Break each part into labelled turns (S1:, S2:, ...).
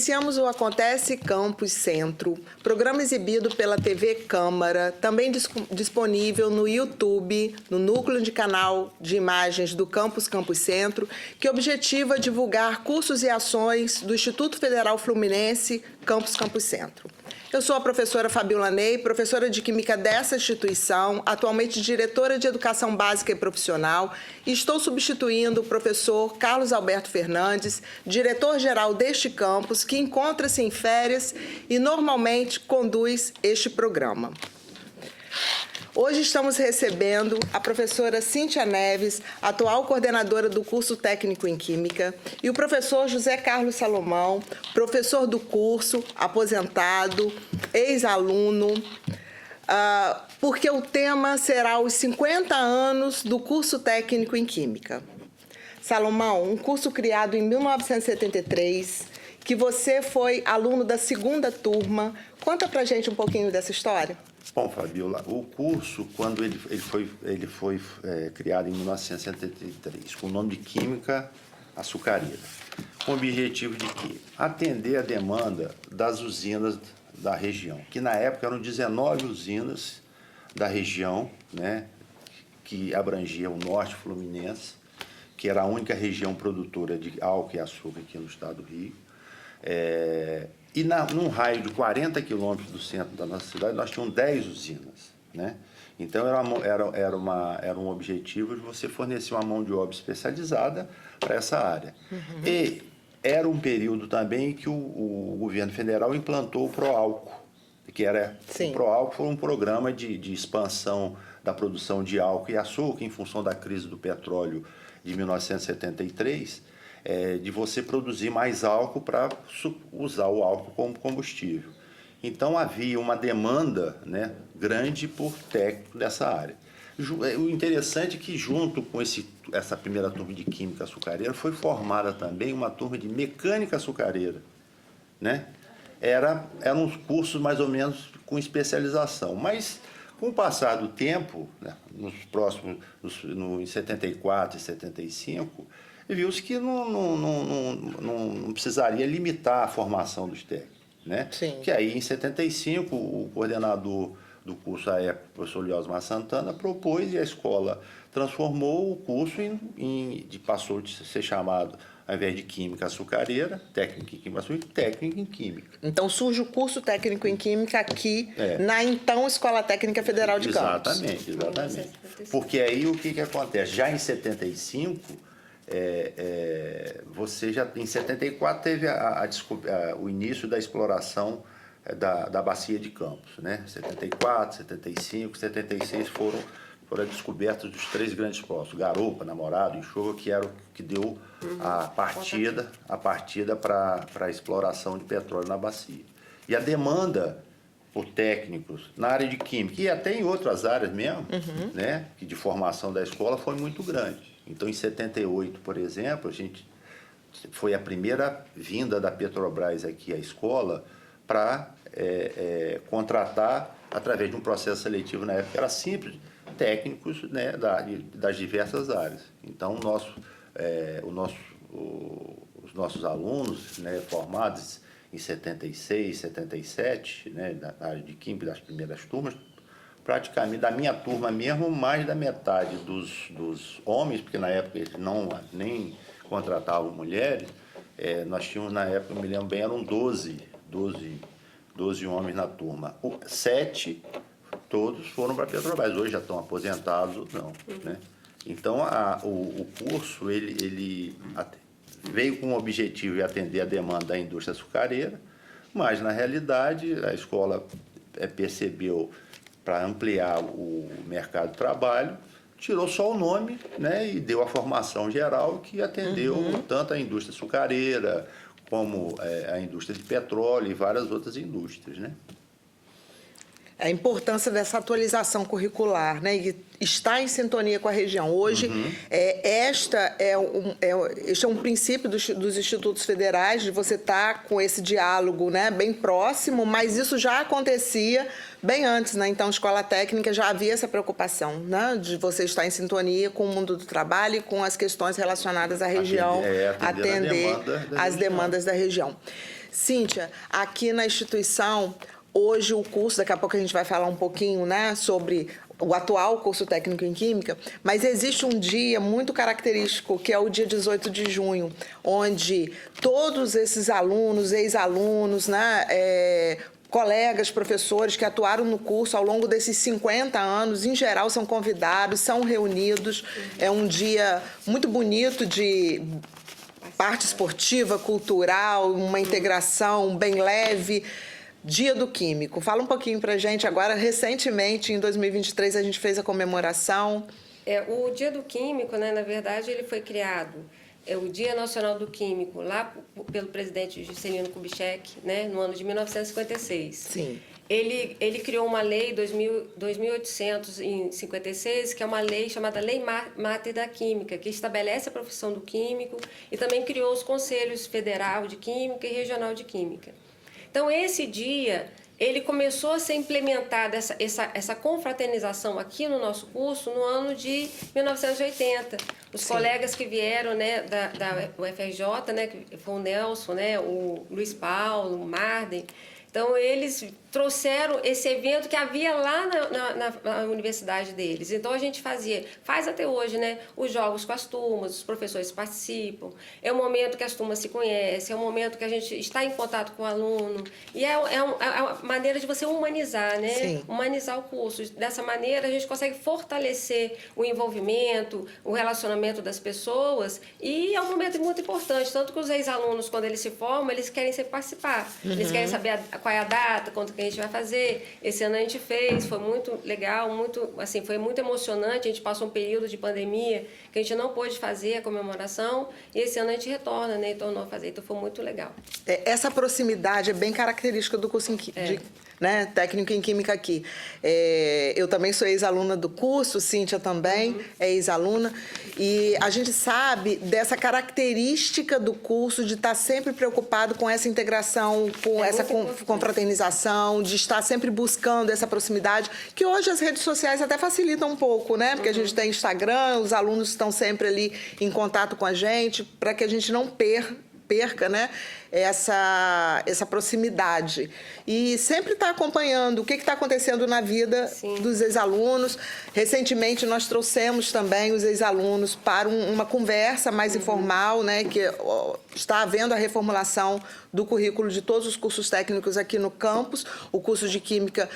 S1: Iniciamos o Acontece Campus Centro, programa exibido pela TV Câmara, também disponível no YouTube, no núcleo de canal de imagens do Campus Centro, que objetiva divulgar cursos e ações do Instituto Federal Fluminense Campus Centro. Eu sou a professora Fabiola Ney, professora de Química dessa instituição, atualmente diretora de Educação Básica e Profissional, e estou substituindo o professor Carlos Alberto Fernandes, diretor-geral deste campus, que encontra-se em férias e normalmente conduz este programa. Hoje estamos recebendo a professora Cíntia Neves, atual coordenadora do curso técnico em Química, e o professor José Carlos Salomão, professor do curso, aposentado, ex-aluno, porque o tema será os 50 anos do curso técnico em Química. Salomão, um curso criado em 1973, que você foi aluno da segunda turma. Conta pra gente um pouquinho dessa história.
S2: Bom, Fabiola, o curso, quando ele foi criado em 1973, com o nome de Química Açucareira, com o objetivo de quê? Atender a demanda das usinas da região, que na época eram 19 usinas da região, né, que abrangia o norte fluminense, que era a única região produtora de álcool e açúcar aqui no estado do Rio. E num raio de 40 quilômetros do centro da nossa cidade, nós tínhamos 10 usinas, né? Então, era um objetivo de você fornecer uma mão de obra especializada para essa área. Uhum. E era um período também que o governo federal implantou o Proálcool, que era... Sim. O Proálcool foi um programa de expansão da produção de álcool e açúcar em função da crise do petróleo de 1973, de você produzir mais álcool para usar o álcool como combustível. Então, havia uma demanda, né, grande por técnico dessa área. O interessante é que, junto com essa primeira turma de Química Açucareira, foi formada também uma turma de Mecânica Açucareira, né? Eram uns cursos mais ou menos com especialização, mas com o passar do tempo, né, em 74 e 75, viu-se que não precisaria limitar a formação dos técnicos, né? Sim. Que aí, em 75, o coordenador do curso, à época, o professor Liosmar Santana, propôs e a escola transformou o curso passou de ser chamado, ao invés de Química Açucareira, Técnica em Química Açucareira, Técnica em Química.
S1: Então, surge o curso técnico em Química aqui, na então Escola Técnica Federal de Campos.
S2: Exatamente. Porque aí o que acontece? Já em 75, você já em 74 teve o início da exploração da bacia de Campos, né? 74, 75, 76 foram descobertos dos 3 grandes poços, Garopa, Namorado, Enxova, que era o que deu a partida para a exploração de petróleo na bacia. E a demanda por técnicos na área de química e até em outras áreas mesmo, né, que de formação da escola, foi muito grande. Então, em 78, por exemplo, foi a primeira vinda da Petrobras aqui à escola para contratar, através de um processo seletivo na época, era simples, técnicos, né, das diversas áreas. Então, os nossos alunos, né, formados em 76, 77, né, na área de Química, das primeiras turmas, praticamente, da minha turma mesmo, mais da metade dos homens, porque na época eles nem contratavam mulheres, nós tínhamos, na época, eu me lembro bem, eram 12 homens na turma. 7, todos foram para a Petrobras, hoje já estão aposentados ou não, né? Então, o curso, ele veio com o objetivo de atender a demanda da indústria açucareira, mas, na realidade, a escola percebeu, para ampliar o mercado de trabalho, tirou só o nome, né, e deu a formação geral que atendeu tanto a indústria açucareira, como a indústria de petróleo e várias outras indústrias, né?
S1: A importância dessa atualização curricular, né? está em sintonia com a região. Hoje, este é um princípio dos institutos federais, de você estar com esse diálogo, né, bem próximo, mas isso já acontecia bem antes, né? Então, escola técnica já havia essa preocupação, né, de você estar em sintonia com o mundo do trabalho e com as questões relacionadas à região, atender às demandas da região. Cíntia, aqui na instituição, hoje o curso, daqui a pouco a gente vai falar um pouquinho, né, sobre o atual curso técnico em Química, mas existe um dia muito característico, que é o dia 18 de junho, onde todos esses alunos, ex-alunos, né, colegas, professores que atuaram no curso ao longo desses 50 anos, em geral, são convidados, são reunidos. É um dia muito bonito de parte esportiva, cultural, uma integração bem leve. Dia do Químico. Fala um pouquinho pra gente agora. Recentemente, em 2023, a gente fez a comemoração.
S3: O Dia do Químico, né, na verdade, ele foi criado, o Dia Nacional do Químico, lá pelo presidente Juscelino Kubitschek, né, no ano de 1956.
S1: Sim.
S3: Ele criou uma lei, 2856, que é uma lei chamada Lei Mater da Química, que estabelece a profissão do químico e também criou os Conselhos Federal de Química e Regional de Química. Então, esse dia, ele começou a ser implementada, essa confraternização aqui no nosso curso, no ano de 1980. Os colegas que vieram, né, da UFRJ, né, que foi o Nelson, né, o Luiz Paulo, o Marden. Então, eles trouxeram esse evento que havia lá na universidade deles. Então, a gente faz até hoje, né, os jogos com as turmas, os professores participam. É o momento que as turmas se conhecem, é o momento que a gente está em contato com o aluno. E é uma maneira de você humanizar, né?
S1: Sim.
S3: Humanizar o curso. Dessa maneira, a gente consegue fortalecer o envolvimento, o relacionamento das pessoas. E é um momento muito importante, tanto que os ex-alunos, quando eles se formam, eles querem sempre participar. Eles querem saber qual é a data, quanto que a gente vai fazer. Esse ano a gente fez, foi muito legal, foi muito emocionante. A gente passou um período de pandemia que a gente não pôde fazer a comemoração e esse ano a gente retorna, né, e tornou a fazer. Então foi muito legal.
S1: Essa proximidade é bem característica do curso né, técnico em Química aqui. Eu também sou ex-aluna do curso, Cíntia também é ex-aluna, e a gente sabe dessa característica do curso de estar sempre preocupado com essa integração, com essa confraternização, de estar sempre buscando essa proximidade, que hoje as redes sociais até facilitam um pouco, né? Porque a gente tem Instagram, os alunos estão sempre ali em contato com a gente, para que a gente não perca, né, essa proximidade. E sempre está acompanhando o que está acontecendo na vida dos ex-alunos. Recentemente, nós trouxemos também os ex-alunos para uma conversa mais informal, né, que está havendo a reformulação do currículo de todos os cursos técnicos aqui no campus. O curso de Química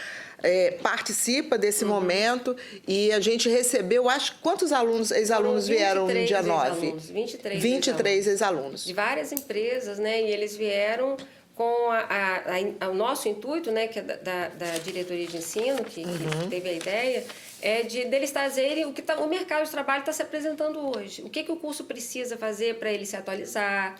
S1: participa desse momento e a gente recebeu, acho, quantos alunos, ex-alunos vieram no dia 9? 23 ex-alunos.
S3: De várias empresas, né? E eles vieram com o nosso intuito, né, que é da diretoria de ensino, que teve a ideia, deles trazerem o mercado de trabalho está se apresentando hoje. O que o curso precisa fazer para ele se atualizar,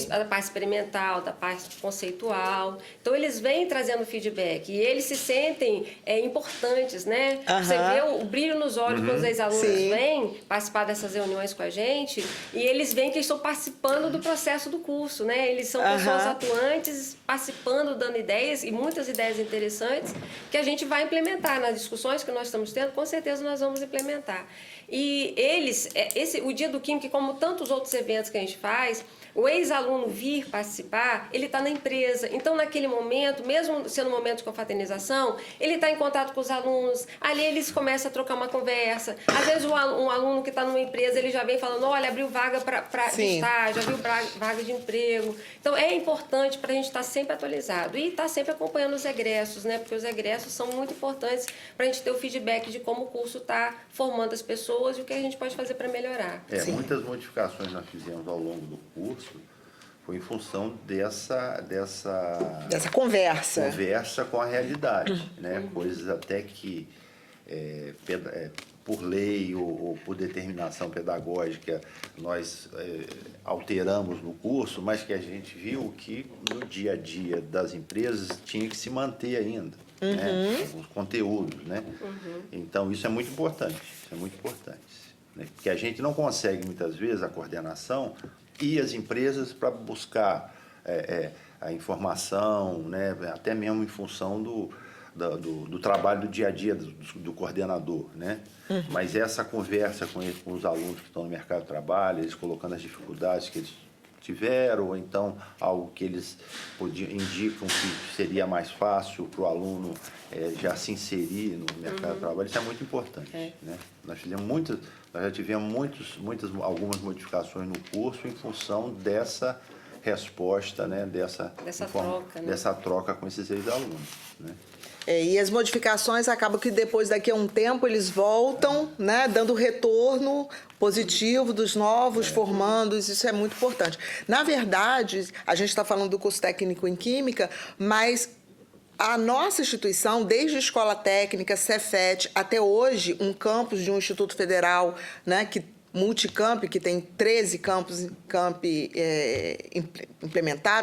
S3: da parte experimental, da parte conceitual. Então, eles vêm trazendo feedback e eles se sentem importantes, né? Você vê o brilho nos olhos quando os ex-alunos vêm participar dessas reuniões com a gente e eles veem que estão participando do processo do curso, né? Eles são pessoas atuantes, participando, dando ideias e muitas ideias interessantes que a gente vai implementar nas discussões que nós estamos tendo. Com certeza nós vamos implementar. E o Dia do Químico, como tantos outros eventos que a gente faz, o ex-aluno vir participar, ele está na empresa. Então, naquele momento, mesmo sendo um momento de confraternização, ele está em contato com os alunos, ali eles começam a trocar uma conversa. Às vezes, um aluno que está numa empresa, ele já vem falando, olha, abriu vaga de estágio, abriu vaga de emprego. Então, é importante para a gente estar sempre atualizado e estar sempre acompanhando os egressos, né? Porque os egressos são muito importantes para a gente ter o feedback de como o curso está formando as pessoas e o que a gente pode fazer para melhorar.
S2: Muitas modificações nós fizemos ao longo do curso foi em função dessa conversa com a realidade, né? Coisas até que por lei ou por determinação pedagógica nós alteramos no curso, mas que a gente viu que no dia a dia das empresas tinha que se manter ainda, né? Os conteúdos, né? Então isso é muito importante. Isso é muito importante, né? Porque a gente não consegue, muitas vezes, a coordenação e as empresas para buscar a informação, né? Até mesmo em função do trabalho do dia a dia do coordenador, né? Mas essa conversa com os alunos que estão no mercado de trabalho, eles colocando as dificuldades que eles tiveram, ou então algo que eles indicam que seria mais fácil para o aluno já se inserir no mercado de trabalho, isso é muito importante, né? Nós já tivemos algumas modificações no curso em função dessa resposta, né? Dessa troca com esses ex-alunos, né?
S1: E as modificações acabam que depois, daqui a um tempo, eles voltam, né, dando retorno positivo dos novos formandos, isso é muito importante. Na verdade, a gente está falando do curso técnico em Química, mas a nossa instituição, desde a Escola Técnica, Cefet, até hoje, um campus de um Instituto Federal, né, Multicamp, que tem 13 campos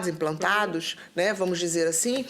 S1: implantados, né, vamos dizer assim,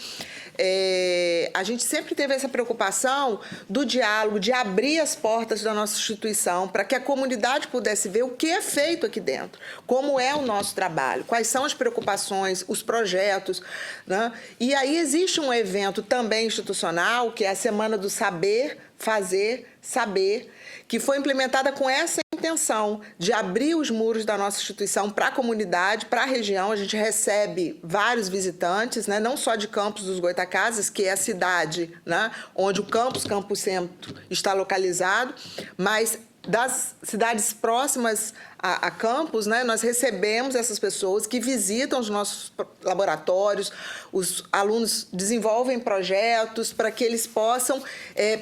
S1: a gente sempre teve essa preocupação do diálogo, de abrir as portas da nossa instituição para que a comunidade pudesse ver o que é feito aqui dentro, como é o nosso trabalho, quais são as preocupações, os projetos, né? E aí existe um evento também institucional, que é a Semana do Saber, Fazer, Saber, que foi implementada com essa intenção de abrir os muros da nossa instituição para a comunidade, para a região. A gente recebe vários visitantes, né? Não só de Campos dos Goytacazes, que é a cidade, né, onde o Campus Centro está localizado, mas das cidades próximas a Campos, né, nós recebemos essas pessoas que visitam os nossos laboratórios, os alunos desenvolvem projetos para que eles possam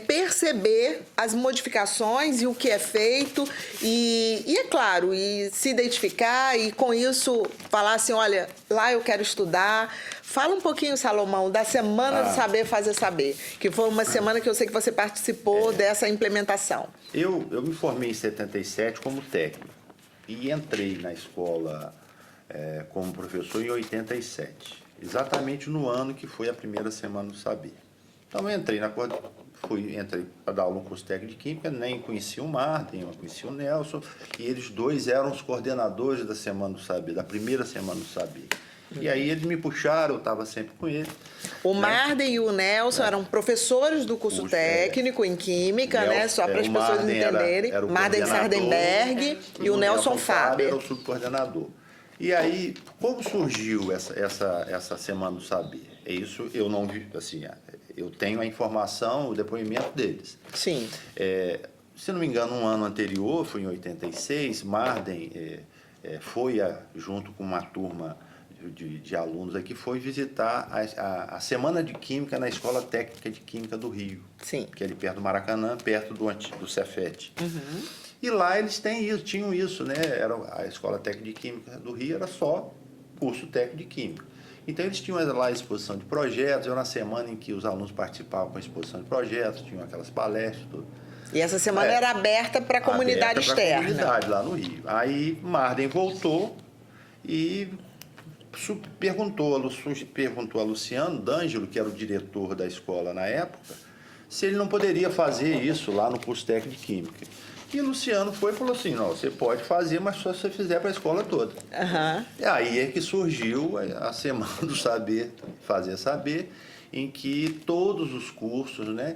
S1: perceber as modificações e o que é feito e é claro, e se identificar e com isso falar assim, olha, lá eu quero estudar. Fala um pouquinho, Salomão, da Semana do Saber Fazer Saber, que foi uma semana que eu sei que você participou dessa implementação.
S2: Eu me formei em 77 como técnico e entrei na escola como professor em 87, exatamente no ano que foi a primeira Semana do Saber. Então eu entrei para dar aula no curso técnico de Química, nem conhecia o Martin, não conhecia o Nelson, e eles dois eram os coordenadores da Semana do Saber, da primeira Semana do Saber. E aí eles me puxaram, eu estava sempre com eles.
S1: O Marden e o Nelson eram professores do curso técnico em Química, né? Só para as pessoas entenderem.
S2: Era o
S1: Marden Sardenberg e o Nelson Faber.
S2: Era o subcoordenador. E aí, como surgiu essa Semana do Saber? É isso, eu não vi, assim, eu tenho a informação, o depoimento deles.
S1: Sim.
S2: Se não me engano, um ano anterior, foi em 86, Marden foi, junto com uma turma de alunos aqui, foi visitar a Semana de Química na Escola Técnica de Química do Rio.
S1: Sim. Que
S2: é ali perto do Maracanã, perto do Cefet. E lá eles tinham isso, né? A Escola Técnica de Química do Rio era só curso técnico de Química. Então eles tinham lá a exposição de projetos, era uma semana em que os alunos participavam com a exposição de projetos, tinham aquelas palestras, tudo.
S1: E essa semana era aberta para a comunidade externa.
S2: Para a comunidade lá no Rio. Aí Marden voltou e perguntou a Luciano D'Angelo, que era o diretor da escola na época, se ele não poderia fazer isso lá no curso técnico de Química. E o Luciano foi e falou assim, não, você pode fazer, mas só se você fizer para a escola toda. E aí é que surgiu a Semana do Saber, Fazer Saber, em que todos os cursos, né,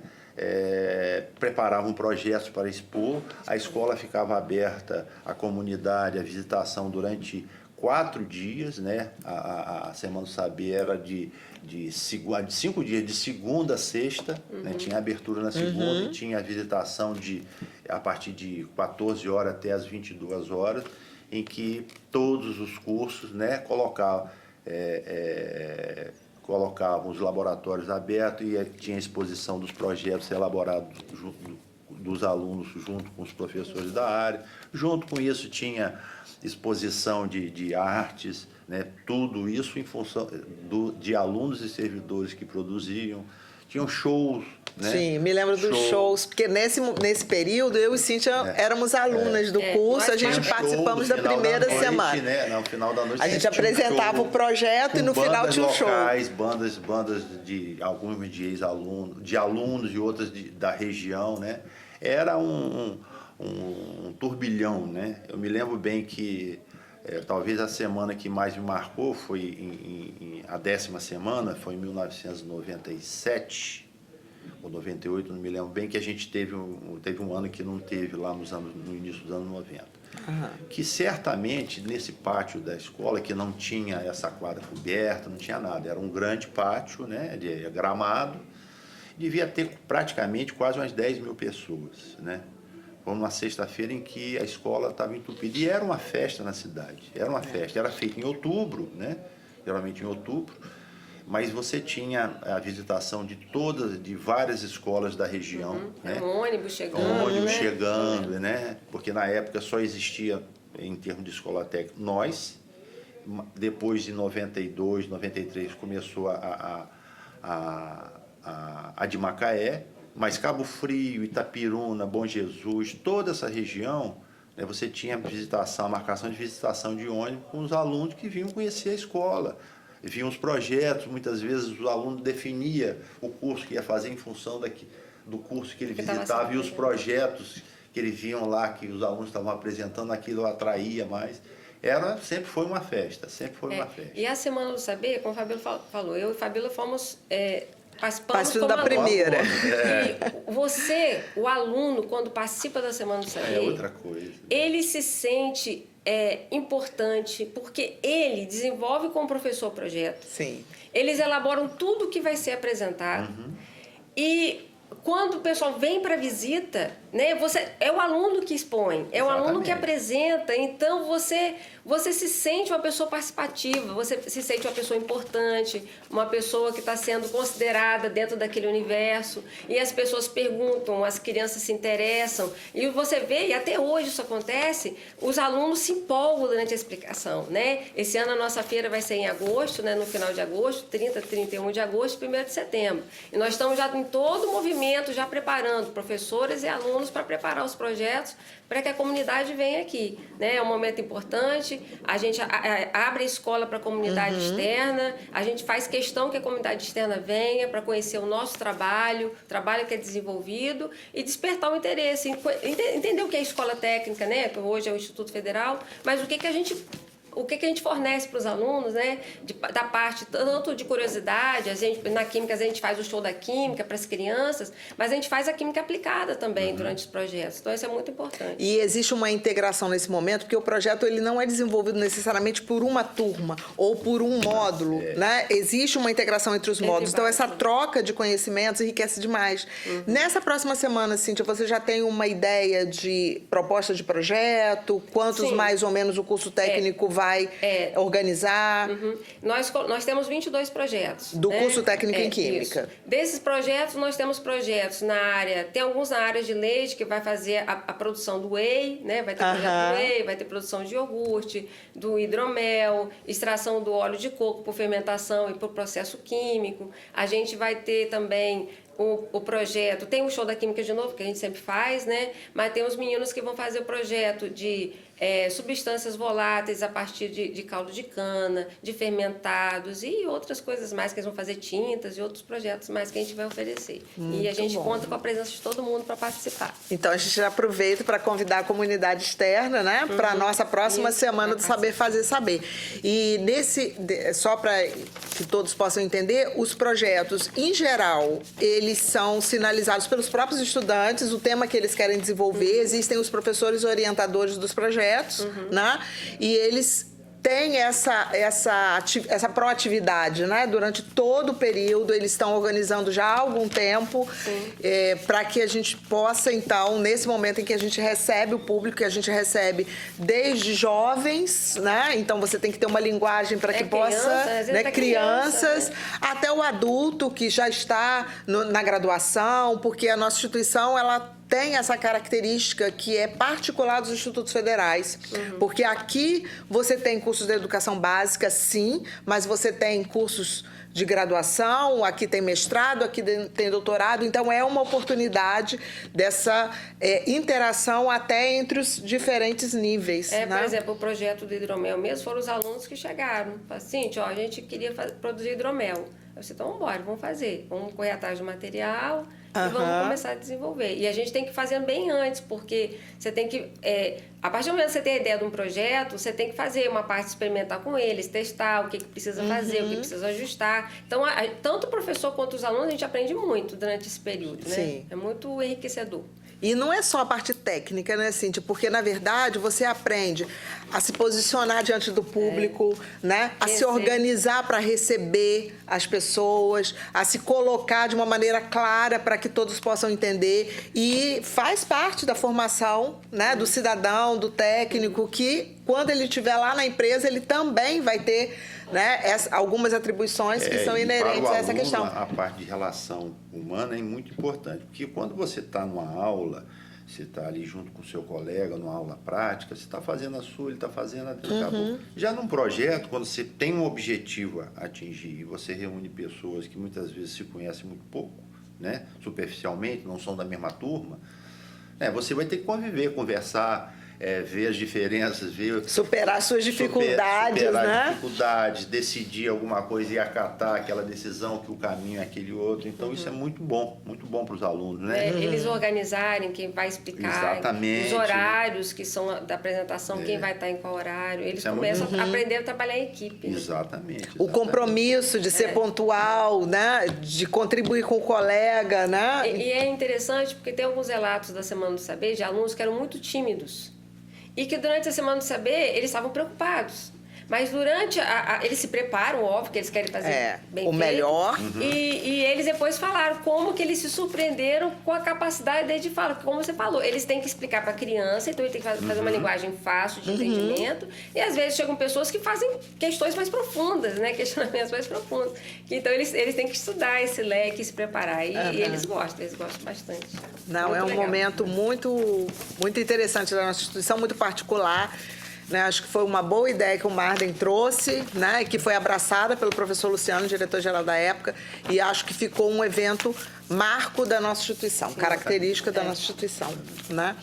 S2: preparavam projetos para expor, a escola ficava aberta à comunidade, à visitação durante 4 dias, né? A Semana do Saber era de 5 dias, de segunda a sexta, né? Tinha abertura na segunda e tinha a visitação a partir de 14 horas até as 22 horas, em que todos os cursos, né, colocavam os laboratórios abertos e tinha a exposição dos projetos elaborados dos alunos junto com os professores da área. Junto com isso tinha exposição de artes, né? Tudo isso em função de alunos e servidores que produziam. Tinham shows, né?
S1: Sim, me lembro dos shows, porque nesse período eu e Cíntia éramos alunas do curso, a gente participamos da primeira semana.
S2: Né? No final da noite
S1: a gente apresentava o projeto e no final tinha um show.
S2: Bandas de alguns de ex-alunos, de alunos e outras da região, né? Era um um turbilhão, né? Eu me lembro bem que talvez a semana que mais me marcou foi a 10ª semana, foi em 1997 ou 98, não me lembro bem, que a gente teve um ano que não teve lá no início dos anos 90.
S1: Uhum.
S2: Que certamente nesse pátio da escola, que não tinha essa quadra coberta, não tinha nada, era um grande pátio, né, de gramado, devia ter praticamente quase umas 10 mil pessoas, né? Foi uma sexta-feira em que a escola estava entupida. E era uma festa na cidade. Era uma festa. Era feita em outubro, né? Geralmente em outubro. Mas você tinha a visitação de várias escolas da região. Né?
S3: Um ônibus chegando.
S2: Né? Porque na época só existia, em termos de escola técnica, nós. Depois de 92, 93, começou a de Macaé. Mas Cabo Frio, Itapiruna, Bom Jesus, toda essa região, né, você tinha marcação de visitação de ônibus com os alunos que vinham conhecer a escola. Vinham os projetos, muitas vezes o aluno definia o curso que ia fazer em função do curso que ele visitava, e os projetos que eles viam lá, que os alunos estavam apresentando, aquilo atraía mais. Sempre foi uma festa, sempre foi uma festa.
S3: E a Semana do Saber, como o Fabíola falou, eu e Fabíola fomos...
S1: Participando da primeira.
S3: E você, o aluno, quando participa da Semana do Saber,
S2: é outra coisa.
S3: Ele se sente importante, porque ele desenvolve com o professor o projeto.
S1: Sim.
S3: Eles elaboram tudo o que vai ser apresentado. E quando o pessoal vem para a visita, né, é o aluno que expõe, é o aluno que apresenta, então você se sente uma pessoa participativa, você se sente uma pessoa importante, uma pessoa que está sendo considerada dentro daquele universo, e as pessoas perguntam, as crianças se interessam, e você vê, e até hoje isso acontece, os alunos se empolgam durante a explicação, né? Esse ano a nossa feira vai ser em agosto, né, no final de agosto, 30, 31 de agosto e 1º de setembro, e nós estamos já em todo o movimento, já preparando professores e alunos para preparar os projetos para que a comunidade venha aqui, né? É um momento importante, a gente abre a escola para a comunidade externa, a gente faz questão que a comunidade externa venha para conhecer o nosso trabalho que é desenvolvido e despertar o interesse, entender o que é a escola técnica, né? Hoje é o Instituto Federal, mas o que a gente fornece para os alunos, né? Da parte tanto de curiosidade, na Química a gente faz o show da Química para as crianças, mas a gente faz a Química aplicada também durante os projetos. Então, isso é muito importante.
S1: E existe uma integração nesse momento, porque o projeto ele não é desenvolvido necessariamente por uma turma ou por um módulo, né? Existe uma integração entre os módulos. Então, essa troca de conhecimentos enriquece demais. Nessa próxima semana, Cíntia, você já tem uma ideia de proposta de projeto? Quantos mais ou menos o curso técnico vai organizar?
S3: Nós temos 22 projetos.
S1: Do curso técnico em Química.
S3: Isso. Desses projetos, nós temos projetos tem alguns na área de leite, que vai fazer a produção do whey, né? Vai ter projeto do whey, vai ter produção de iogurte, do hidromel, extração do óleo de coco por fermentação e por processo químico. A gente vai ter também o projeto, tem o show da Química de novo, que a gente sempre faz, né? Mas tem os meninos que vão fazer o projeto de substâncias voláteis a partir de caldo de cana, de fermentados e outras coisas mais, que eles vão fazer tintas e outros projetos mais que a gente vai oferecer. E a gente conta com a presença de todo mundo para participar.
S1: Então, a gente aproveita para convidar a comunidade externa, né? Para a nossa próxima semana do Saber Fazer Saber. E só para que todos possam entender, os projetos, em geral, eles são sinalizados pelos próprios estudantes, o tema que eles querem desenvolver, existem os professores orientadores dos projetos, né? E eles têm essa proatividade, né? Durante todo o período, eles estão organizando já há algum tempo para que a gente possa, então, nesse momento em que a gente recebe o público, que a gente recebe desde jovens, né? Então, você tem que ter uma linguagem para que possa... Né? Crianças, até o adulto que já está na graduação, porque a nossa instituição, ela tem essa característica que é particular dos institutos federais, porque aqui você tem cursos de educação básica, sim, mas você tem cursos de graduação, aqui tem mestrado, aqui tem doutorado, então é uma oportunidade dessa interação até entre os diferentes níveis. Né?
S3: Por exemplo, o projeto do hidromel mesmo foram os alunos que chegaram. Assim, a gente queria produzir hidromel. Eu disse, então vamos embora, vamos fazer. Vamos correr atrás do material e vamos começar a desenvolver. E a gente tem que fazer bem antes, porque você tem que... a partir do momento que você tem a ideia de um projeto, você tem que fazer uma parte experimental com eles, testar o que precisa fazer, o que precisa ajustar. Então, tanto o professor quanto os alunos, a gente aprende muito durante esse período, né?
S1: Sim.
S3: É muito enriquecedor.
S1: E não é só a parte técnica, né, Cíntia? Porque, na verdade, você aprende a se posicionar diante do público, né? A se organizar para receber as pessoas, a se colocar de uma maneira clara para que todos possam entender. E faz parte da formação, né, do cidadão, do técnico, que, quando ele estiver lá na empresa, ele também vai ter, né, algumas atribuições que são inerentes a essa questão.
S2: A parte de relação humana é muito importante, porque quando você está numa aula, você está ali junto com o seu colega, numa aula prática, você está fazendo a sua, ele está fazendo a dele, acabou. Já num projeto, quando você tem um objetivo a atingir e você reúne pessoas que muitas vezes se conhecem muito pouco, né, superficialmente, não são da mesma turma, você vai ter que conviver, conversar, ver as diferenças,
S1: superar suas dificuldades,
S2: superar dificuldades, decidir alguma coisa e acatar aquela decisão, que o caminho é aquele outro. Então, isso é muito bom para os alunos, né?
S3: Eles organizarem quem vai explicar,
S2: exatamente,
S3: os horários que são da apresentação, quem vai estar em qual horário. Eles começam a aprender a trabalhar em equipe. Né?
S2: Exatamente.
S1: O compromisso de ser pontual, né? De contribuir com o colega, né?
S3: E é interessante porque tem alguns relatos da Semana do Saber de alunos que eram muito tímidos. E que durante a Semana do Saber, eles estavam preocupados. Mas durante eles se preparam, óbvio, que eles querem fazer bem feito.
S1: Melhor.
S3: E eles depois falaram como que eles se surpreenderam com a capacidade deles de falar. Como você falou, eles têm que explicar para a criança, então ele tem que fazer uma linguagem fácil de entendimento. E às vezes chegam pessoas que fazem questões mais profundas, né? Questionamentos mais profundos. Então eles têm que estudar esse leque, se preparar. E eles gostam bastante.
S1: Não,
S3: muito
S1: é um
S3: legal.
S1: momento muito, muito interessante da nossa instituição, muito particular. Né, acho que foi uma boa ideia que o Marden trouxe, né, que foi abraçada pelo professor Luciano, diretor-geral da época, e acho que ficou um evento marco da nossa instituição, característica da nossa instituição. Né?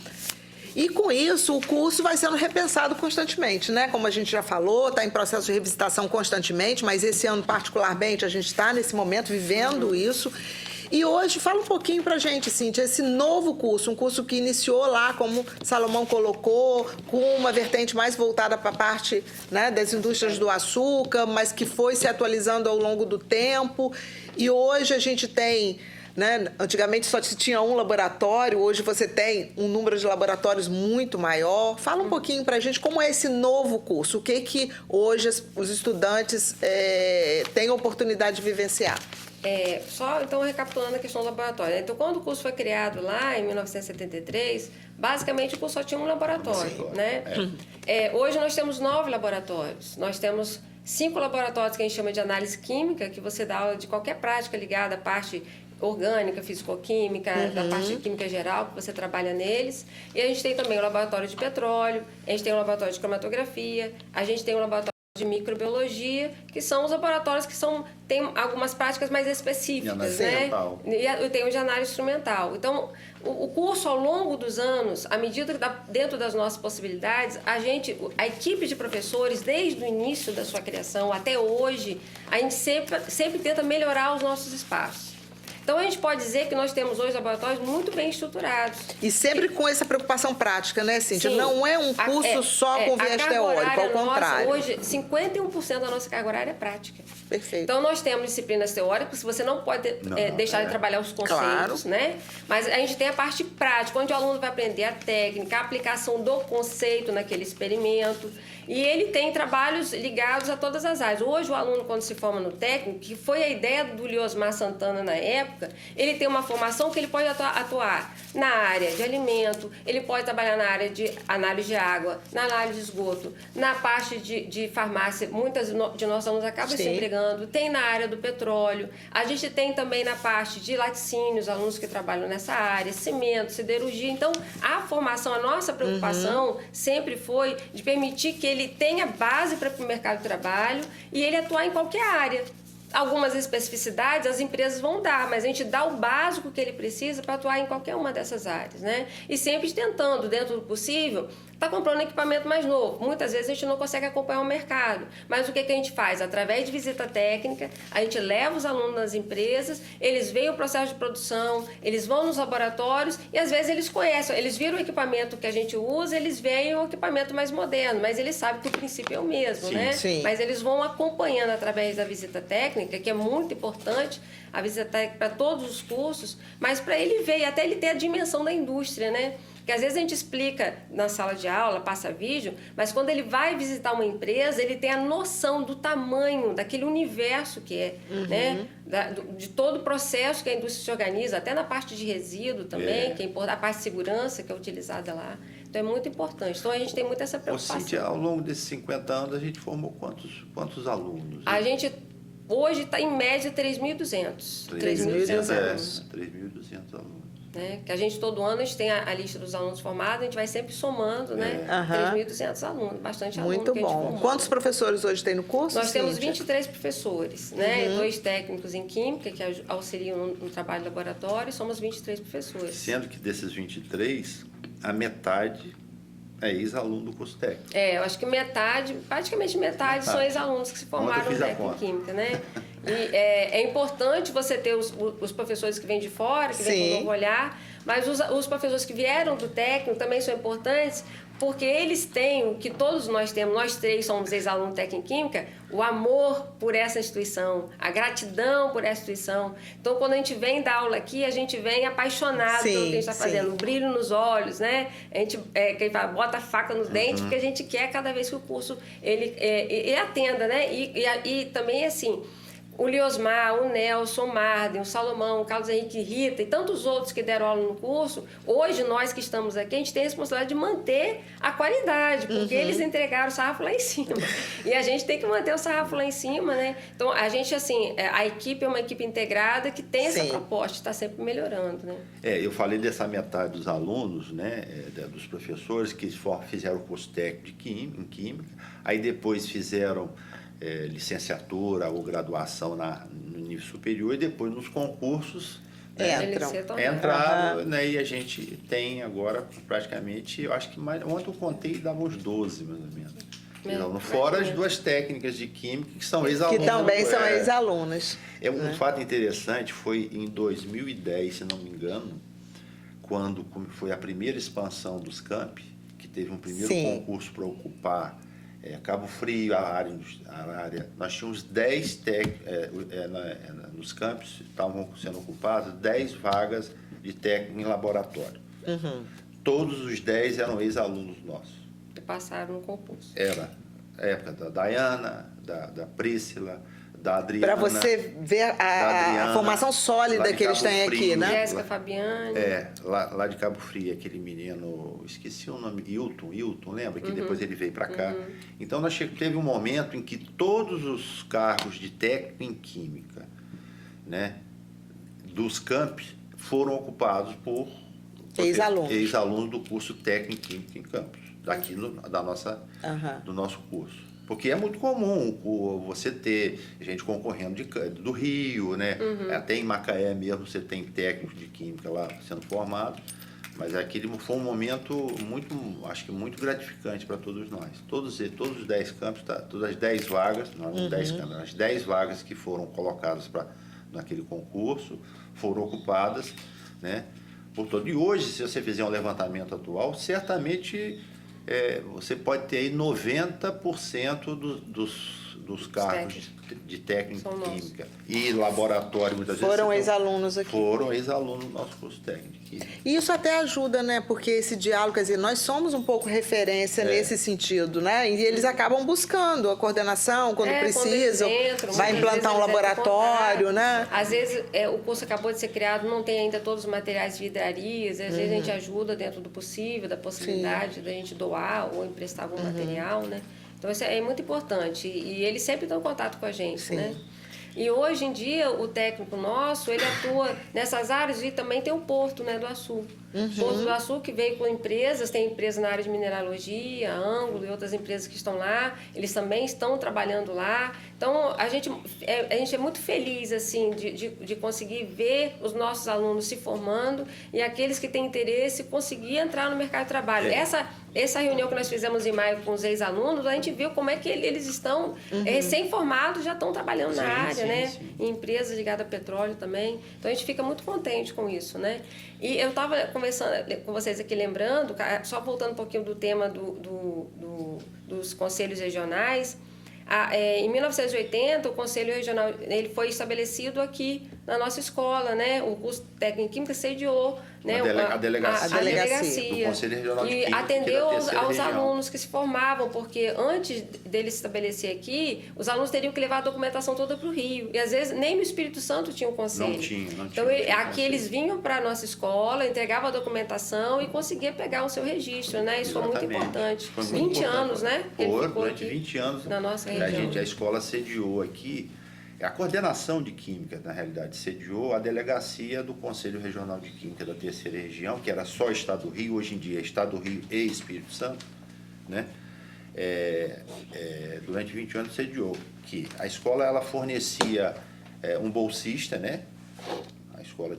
S1: E, com isso, o curso vai sendo repensado constantemente, né? Como a gente já falou, está em processo de revisitação constantemente, mas esse ano, particularmente, a gente está nesse momento vivendo isso. E hoje, fala um pouquinho pra gente, Cíntia, esse novo curso, um curso que iniciou lá, como Salomão colocou, com uma vertente mais voltada para a parte, né, das indústrias do açúcar, mas que foi se atualizando ao longo do tempo. E hoje a gente tem, né, antigamente só se tinha um laboratório, hoje você tem um número de laboratórios muito maior. Fala um pouquinho pra gente como é esse novo curso, o que hoje os estudantes têm a oportunidade de vivenciar.
S3: Só então recapitulando a questão do laboratório. Então, quando o curso foi criado lá em 1973, basicamente o curso só tinha um laboratório, né? Hoje nós temos 9 laboratórios. Nós temos 5 laboratórios que a gente chama de análise química, que você dá aula de qualquer prática ligada à parte orgânica, fisicoquímica, da parte de química geral, que você trabalha neles. E a gente tem também o laboratório de petróleo, a gente tem o laboratório de cromatografia, a gente tem o laboratório de microbiologia, que são os laboratórios que têm algumas práticas mais específicas, né? E tem o de análise instrumental. Então, o curso, ao longo dos anos, à medida que dentro das nossas possibilidades, a equipe de professores, desde o início da sua criação até hoje, a gente sempre tenta melhorar os nossos espaços. Então, a gente pode dizer que nós temos hoje laboratórios muito bem estruturados.
S1: E sempre com essa preocupação prática, né, Cíntia?
S3: Sim.
S1: Não é um curso só com viés teórico, ao contrário.
S3: Hoje, 51% da nossa carga horária é prática.
S1: Perfeito.
S3: Então, nós temos disciplinas teóricas, você não pode deixar de trabalhar os conceitos, né? Mas a gente tem a parte prática, onde o aluno vai aprender a técnica, a aplicação do conceito naquele experimento. E ele tem trabalhos ligados a todas as áreas. Hoje, o aluno, quando se forma no técnico, que foi a ideia do Liosmar Santana na época, ele tem uma formação que ele pode atuar na área de alimento, ele pode trabalhar na área de análise de água, na análise de esgoto, na parte de farmácia, muitas de nós alunos acabam se empregando, tem na área do petróleo, a gente tem também na parte de laticínios, alunos que trabalham nessa área, cimento, siderurgia. Então, a formação, a nossa preocupação sempre foi de permitir que ele tenha base para o mercado de trabalho e ele atuar em qualquer área. Algumas especificidades as empresas vão dar, mas a gente dá o básico que ele precisa para atuar em qualquer uma dessas áreas, né? E sempre tentando, dentro do possível, está comprando um equipamento mais novo. Muitas vezes a gente não consegue acompanhar o mercado. Mas o que a gente faz? Através de visita técnica, a gente leva os alunos nas empresas, eles veem o processo de produção, eles vão nos laboratórios e às vezes eles conhecem, eles viram o equipamento que a gente usa, eles veem o equipamento mais moderno, mas eles sabem que o princípio é o mesmo,
S2: Sim,
S3: né?
S1: sim.
S3: Mas eles vão acompanhando através da visita técnica, que é muito importante, a visita técnica para todos os cursos, mas para ele ver, até ele ter a dimensão da indústria, né? Porque às vezes a gente explica na sala de aula, passa vídeo, mas quando ele vai visitar uma empresa, ele tem a noção do tamanho, daquele universo que é, né? De todo o processo que a indústria se organiza, até na parte de resíduo também, que é importante, a parte de segurança que é utilizada lá. Então é muito importante. Então a gente tem muito essa preocupação.
S2: Cíntia, ao longo desses 50 anos, a gente formou quantos alunos?
S3: A gente hoje está em média 3.200.
S1: 3.200
S3: alunos.
S2: 3.200 alunos.
S3: Né? Que a gente, todo ano, a gente tem a lista dos alunos formados, a gente vai sempre somando, né? 3.200 alunos, bastante aluno
S1: Muito
S3: que a gente
S1: bom.
S3: formou.
S1: Quantos professores hoje tem no curso,
S3: Nós temos
S1: Cíntia?
S3: 23 professores, né? 2 técnicos em Química, que auxiliam no trabalho de laboratório, e somos 23 professores.
S2: Sendo que desses 23, a metade é ex-aluno do curso técnico.
S3: Eu acho que praticamente metade são ex-alunos que se formaram no técnico em Química, né? E é importante você ter os professores que vêm de fora, que vêm com um novo olhar, mas os professores que vieram do técnico também são importantes, porque eles têm o que todos nós temos, nós 3 somos ex-alunos técnico em Química, o amor por essa instituição, a gratidão por essa instituição. Então, quando a gente vem dar aula aqui, a gente vem apaixonado pelo que a gente está fazendo, o brilho nos olhos, né? A gente bota a faca no dente, porque a gente quer cada vez que o curso ele atenda, né? E também, assim, o Liosmar, o Nelson, o Marden, o Salomão, o Carlos Henrique Rita e tantos outros que deram aula no curso, hoje nós que estamos aqui, a gente tem a responsabilidade de manter a qualidade, porque eles entregaram o sarrafo lá em cima. E a gente tem que manter o sarrafo lá em cima, né? Então, a gente, assim, a equipe é uma equipe integrada que tem essa proposta, está sempre melhorando, né?
S2: Eu falei dessa metade dos alunos, né, dos professores que fizeram o curso técnico em Química, aí depois fizeram licenciatura ou graduação no nível superior e depois nos concursos entraram, né, e a gente tem agora praticamente, eu acho que ontem eu contei, dava uns 12 mais ou menos. Então, fora as 2 técnicas de Química que são ex-alunos.
S1: Que também são ex-alunos.
S2: Um fato interessante foi em 2010, se não me engano, quando foi a primeira expansão dos campi, que teve um primeiro concurso para ocupar Cabo Frio, a área. Nós tínhamos 10 nos campos, estavam sendo ocupados 10 vagas de técnico em laboratório. Todos os 10 eram ex-alunos nossos.
S3: E passaram no concurso.
S2: Era a época da Dayana, da Príscila, da Adriana.
S1: Para você ver a formação sólida que eles têm aqui, né?
S3: Jéssica Fabiane.
S2: Lá de Cabo Frio, aquele menino, esqueci o nome, Hilton, lembra? Que depois ele veio para cá. Então, teve um momento em que todos os cargos de técnico em Química, né, dos campi, foram ocupados por ex-alunos do curso técnico em Química em Campos, daqui do nosso curso. Porque é muito comum você ter gente concorrendo do Rio, né? Até em Macaé mesmo você tem técnicos de Química lá sendo formados. Mas aquele foi um momento acho que muito gratificante para todos nós. Todos os 10 campos, todas as 10 vagas, não 10 campos, as 10 vagas que foram colocadas naquele concurso foram ocupadas, né? Por todo. E hoje, se você fizer um levantamento atual, certamente você pode ter aí 90% dos cargos de técnico em Química e laboratório, muitas vezes.
S1: Foram ex-alunos aqui.
S2: Foram ex-alunos do nosso curso técnico.
S1: E isso até ajuda, né? Porque esse diálogo, quer dizer, nós somos um pouco referência nesse sentido, né? E eles acabam buscando a coordenação quando precisam, vai implantar um laboratório, né?
S3: Às vezes o curso acabou de ser criado, não tem ainda todos os materiais de vidrarias, às vezes a gente ajuda dentro do possível, da possibilidade da gente doar ou emprestar algum material, né? Então isso é muito importante e eles sempre estão em contato com a gente, né? E hoje em dia, o técnico nosso, ele atua nessas áreas e também tem o Porto, né, do Açu. Porto do Açu, que veio com empresas, tem empresas na área de mineralogia, Ângulo e outras empresas que estão lá, eles também estão trabalhando lá. Então, a gente é muito feliz, assim, de conseguir ver os nossos alunos se formando e aqueles que têm interesse conseguir entrar no mercado de trabalho. essa reunião que nós fizemos em maio com os ex-alunos, a gente viu como é que eles estão recém-formados, já estão trabalhando na área, né?
S2: Sim.
S3: Em empresas ligadas a petróleo também. Então, a gente fica muito contente com isso, né? E eu estava conversando com vocês aqui, lembrando, só voltando um pouquinho do tema dos conselhos regionais. Em 1980, o Conselho Regional ele foi estabelecido aqui na nossa escola, né? O curso técnico em Química sediou, né?
S2: A delegacia do Conselho Regional de
S3: E
S2: Química
S3: atendeu aos
S2: região.
S3: alunos que se formavam, porque antes dele se estabelecer aqui, os alunos teriam que levar a documentação toda para o Rio. E às vezes nem no Espírito Santo tinha um conselho.
S2: Não tinha.
S3: Então, aqui eles vinham para a nossa escola, entregavam a documentação e conseguiam pegar o seu registro, né? Isso foi muito importante.
S2: Foi muito
S3: 20 anos, né?
S2: Pô,
S3: Ele ficou
S2: durante
S3: aqui
S2: 20 anos
S3: na nossa região.
S2: a escola sediou aqui, a coordenação de Química, na realidade, sediou a delegacia do Conselho Regional de Química da Terceira Região, que era só Estado do Rio, hoje em dia é Estado do Rio e Espírito Santo, né? Durante 20 anos sediou, que a escola ela fornecia um bolsista, né? A escola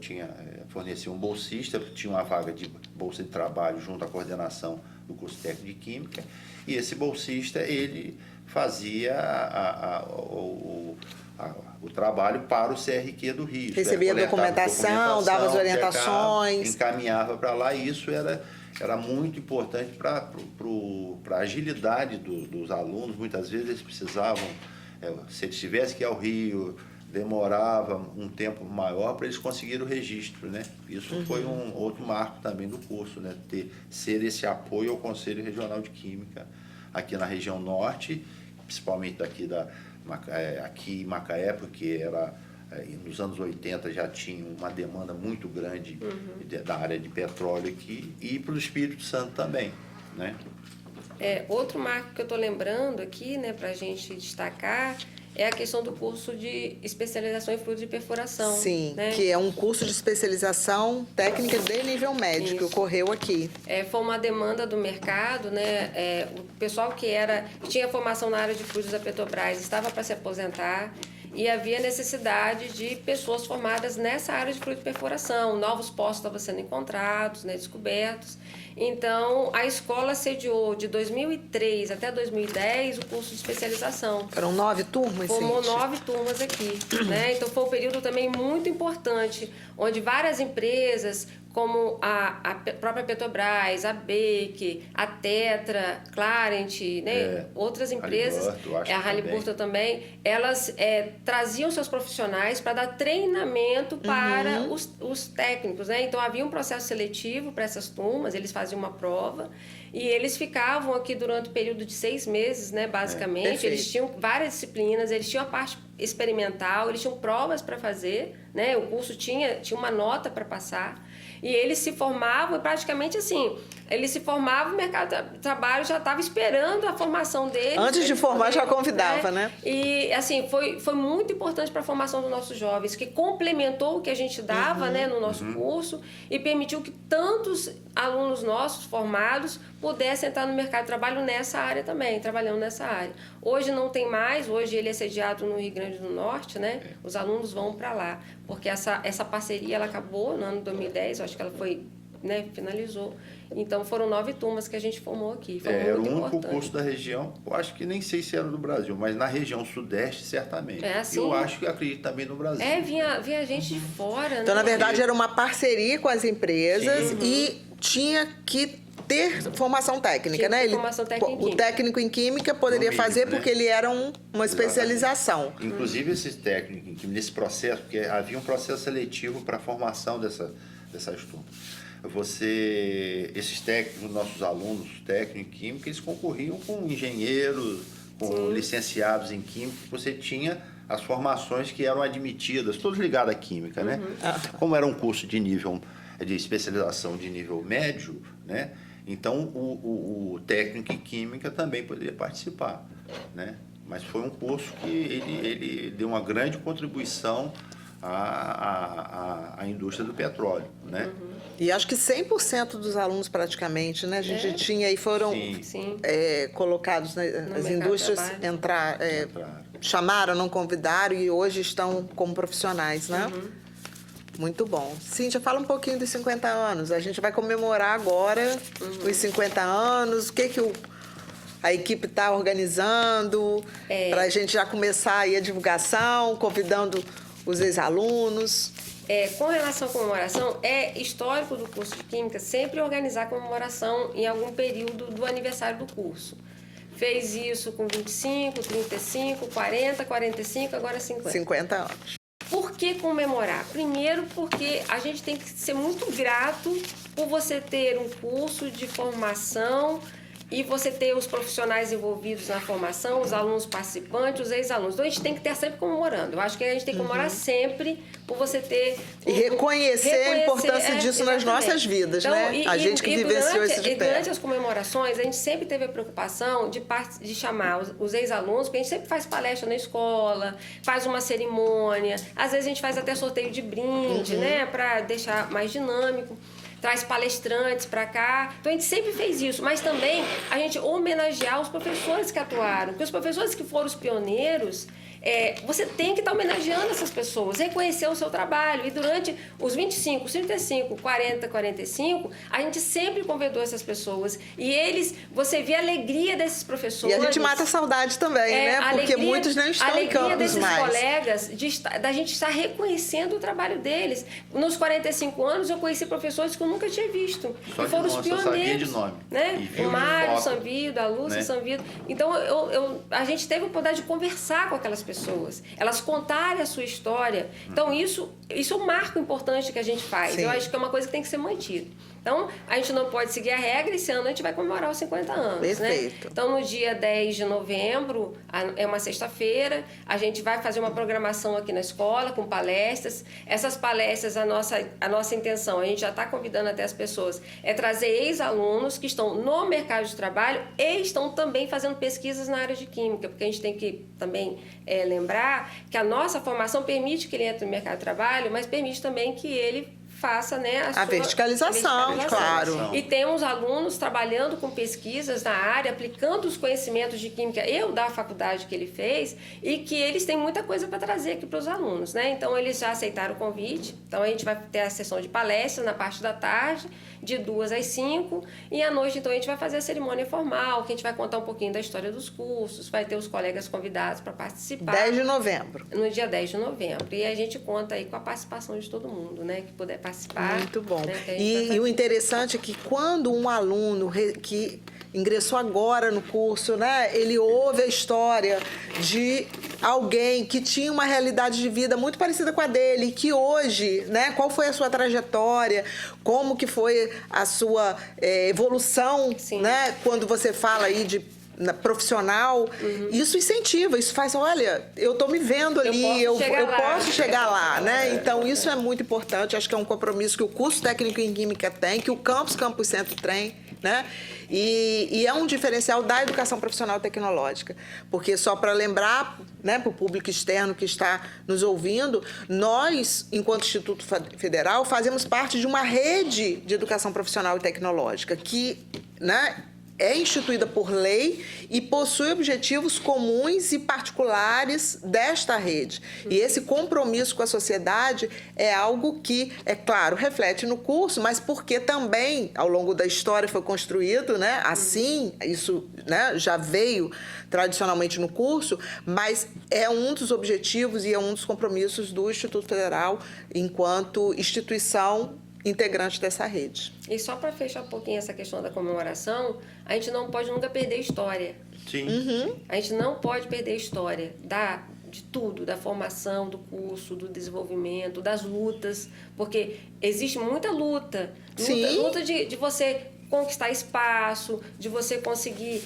S2: fornecia um bolsista, tinha uma vaga de bolsa de trabalho junto à coordenação do curso técnico de Química, e esse bolsista, ele fazia o trabalho para o CRQ do Rio.
S1: Recebia documentação, dava as orientações.
S2: Encaminhava para lá, e isso era muito importante para a agilidade dos alunos. Muitas vezes eles precisavam, se eles tivessem que ir ao Rio, demorava um tempo maior para eles conseguirem o registro, né? Isso foi um outro marco também do curso, né? Ser esse apoio ao Conselho Regional de Química aqui na região norte, principalmente aqui em Macaé, porque nos anos 80 já tinha uma demanda muito grande da área de petróleo aqui, e para o Espírito Santo também, né?
S3: Outro marco que eu estou lembrando aqui, né, para a gente destacar, é a questão do curso de especialização em fluidos de perfuração.
S1: Sim,
S3: né?
S1: que é um curso de especialização técnica de nível médio, que ocorreu aqui.
S3: Foi uma demanda do mercado, né? O pessoal que tinha formação na área de fluidos da Petrobras estava para se aposentar, e havia necessidade de pessoas formadas nessa área de fluido de perfuração. Novos postos estavam sendo encontrados, né, descobertos. Então, a escola sediou de 2003 até 2010 o curso de especialização.
S1: Foram 9 turmas,
S3: Formou
S1: gente?
S3: 9 turmas aqui, né? Então, foi um período também muito importante, onde várias empresas, como a própria Petrobras, a BEC, a Tetra, Clarent, né? Outras empresas, a Halliburton também, elas traziam seus profissionais para dar treinamento para os técnicos, né? Então, havia um processo seletivo para essas turmas, eles faziam uma prova, e eles ficavam aqui durante o período de 6 meses, né, basicamente. Eles tinham várias disciplinas, eles tinham a parte experimental, eles tinham provas para fazer, né? O curso tinha uma nota para passar. E eles se formavam, e praticamente assim, eles se formavam, o mercado de trabalho já estava esperando a formação deles.
S1: Antes de formar, já convidava, né?
S3: E, assim, foi muito importante para a formação dos nossos jovens, que complementou o que a gente dava, né, no nosso curso, e permitiu que tantos alunos nossos formados pudessem entrar no mercado de trabalho nessa área também, trabalhando nessa área. Hoje não tem mais, hoje ele é sediado no Rio Grande do Norte, né? Os alunos vão para lá, porque essa parceria ela acabou no ano de 2010, eu acho que ela foi, né, finalizou. Então foram 9 turmas que a gente formou aqui. Foi
S2: era
S3: muito
S2: o único
S3: importante.
S2: curso da região, eu acho que nem sei se era do Brasil, mas na região sudeste, certamente.
S3: Assim,
S2: eu acho que acredito também no Brasil.
S3: Vinha gente de fora,
S1: Então,
S3: né?
S1: na verdade, era uma parceria com as empresas e tinha que ter formação técnica, né?
S3: Formação técnica em
S1: o
S3: química.
S1: técnico em química poderia
S2: No mínimo,
S1: fazer
S2: né?
S1: porque ele era uma especialização.
S2: Inclusive, esses técnicos em química, nesse processo, porque havia um processo seletivo para a formação dessas turmas. Esses técnicos, nossos alunos técnicos em química, eles concorriam com engenheiros, com licenciados em química. Você tinha as formações que eram admitidas, todos ligados à química, né? Como era um curso de especialização de nível médio, né? Então o técnico em química também poderia participar, né? Mas foi um curso que ele deu uma grande contribuição à indústria do petróleo, né?
S1: E acho que 100% dos alunos praticamente, né? A gente tinha e foram
S3: Sim.
S1: colocados, né? As indústrias chamaram, não convidaram e hoje estão como profissionais, né? Muito bom. Cíntia, fala um pouquinho dos 50 anos. A gente vai comemorar agora os 50 anos. O que a equipe está organizando para a gente já começar aí a divulgação, convidando os ex-alunos?
S3: Com relação à comemoração, é histórico do curso de Química sempre organizar comemoração em algum período do aniversário do curso. Fez isso com 25, 35, 40, 45, agora 50.
S1: 50 anos.
S3: Por que comemorar? Primeiro, porque a gente tem que ser muito grato por você ter um curso de formação e você ter os profissionais envolvidos na formação, os alunos participantes, os ex-alunos. Então, a gente tem que estar sempre comemorando. Eu acho que a gente tem que comemorar sempre por você ter...
S1: E reconhecer a importância disso nas nossas vidas,
S3: então,
S1: né? A gente que vivenciou isso de perto.
S3: Durante as comemorações, a gente sempre teve a preocupação de chamar os ex-alunos, porque a gente sempre faz palestra na escola, faz uma cerimônia, às vezes a gente faz até sorteio de brinde, né? Para deixar mais dinâmico. Traz palestrantes para cá. Então, a gente sempre fez isso. Mas também a gente homenagear os professores que atuaram. Porque os professores que foram os pioneiros, você tem que estar homenageando essas pessoas, reconhecer o seu trabalho. E durante os 25, 35, 40, 45, a gente sempre convidou essas pessoas. E você vê a alegria desses professores.
S1: E a gente mata a saudade também, né? Porque muitos não estão em campus mais.
S3: A alegria desses colegas, da gente estar reconhecendo o trabalho deles. Nos 45 anos, eu conheci professores que eu nunca tinha visto.
S2: Só
S3: e foram os pioneiros.
S2: Sabia de nome.
S3: Né? O Mário Sanvido, a Lúcia Sanvido. Então, a gente teve a oportunidade de conversar com aquelas pessoas. Elas contarem a sua história. Então, isso é um marco importante que a gente faz.
S1: Sim.
S3: Eu acho que é uma coisa que tem que ser mantida. Então, a gente não pode seguir a regra. Esse ano a gente vai comemorar os 50 anos.
S1: Perfeito.
S3: Né? Então, no dia 10 de novembro, é uma sexta-feira, a gente vai fazer uma programação aqui na escola com palestras. Essas palestras, a nossa intenção, a gente já está convidando até as pessoas, é trazer ex-alunos que estão no mercado de trabalho e estão também fazendo pesquisas na área de Química, porque a gente tem que também lembrar que a nossa formação permite que ele entre no mercado de trabalho, mas permite também que ele faça, né, a
S1: verticalização, claro.
S3: E temos alunos trabalhando com pesquisas na área, aplicando os conhecimentos de Química da faculdade que ele fez, e que eles têm muita coisa para trazer aqui para os alunos, né? Então, eles já aceitaram o convite. Então, a gente vai ter a sessão de palestra na parte da tarde, de 2 às 5, e à noite, então, a gente vai fazer a cerimônia formal, que a gente vai contar um pouquinho da história dos cursos, vai ter os colegas convidados para participar.
S1: 10 de novembro.
S3: No dia 10 de novembro. E a gente conta aí com a participação de todo mundo, né? Que puder participar.
S1: Muito bom.
S3: Né,
S1: e o interessante é que quando um aluno que ingressou agora no curso, né, ele ouve a história de alguém que tinha uma realidade de vida muito parecida com a dele, e que hoje, né, qual foi a sua trajetória, como que foi a sua evolução, né, quando você fala aí de profissional, isso incentiva, isso faz, olha, eu estou me vendo ali, eu posso chegar lá, né? Então, isso é muito importante, acho que é um compromisso que o curso técnico em Química tem, que o Campus Centro tem, né? E é um diferencial da educação profissional tecnológica, porque só para lembrar, né, para o público externo que está nos ouvindo, nós, enquanto Instituto Federal, fazemos parte de uma rede de educação profissional e tecnológica que, né, é instituída por lei e possui objetivos comuns e particulares desta rede. E esse compromisso com a sociedade é algo que, é claro, reflete no curso, mas porque também, ao longo da história, foi construído, né? Assim, isso, né, já veio tradicionalmente no curso, mas é um dos objetivos e é um dos compromissos do Instituto Federal enquanto instituição integrante dessa rede.
S3: E só para fechar um pouquinho essa questão da comemoração, a gente não pode nunca perder a história.
S2: Sim.
S3: A gente não pode perder a história de tudo, da formação, do curso, do desenvolvimento, das lutas, porque existe muita luta. Luta de você conquistar espaço, de você conseguir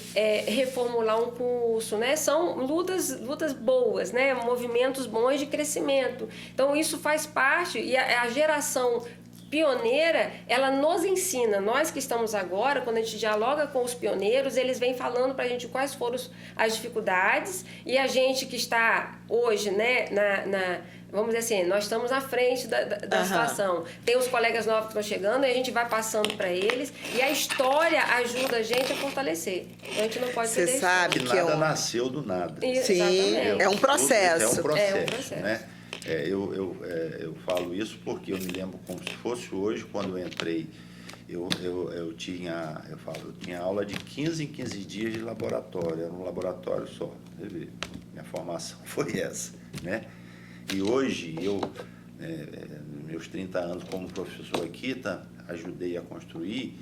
S3: reformular um curso, né? São lutas boas, né? Movimentos bons de crescimento. Então, isso faz parte, e a geração pioneira, ela nos ensina. Nós que estamos agora, quando a gente dialoga com os pioneiros, eles vêm falando para a gente quais foram as dificuldades, e a gente que está hoje, né, vamos dizer assim, nós estamos à frente da situação. Tem os colegas novos que estão chegando, e a gente vai passando para eles, e a história ajuda a gente a fortalecer. Então, a gente não pode perder.
S1: Você sabe
S2: que nada nasceu do nada.
S1: Sim, é um processo.
S2: É um processo, né? Eu falo isso porque eu me lembro como se fosse hoje, quando eu entrei, eu tinha aula de 15 em 15 dias de laboratório, era um laboratório só. Minha formação foi essa, né? E hoje, meus 30 anos como professor aqui, ajudei a construir.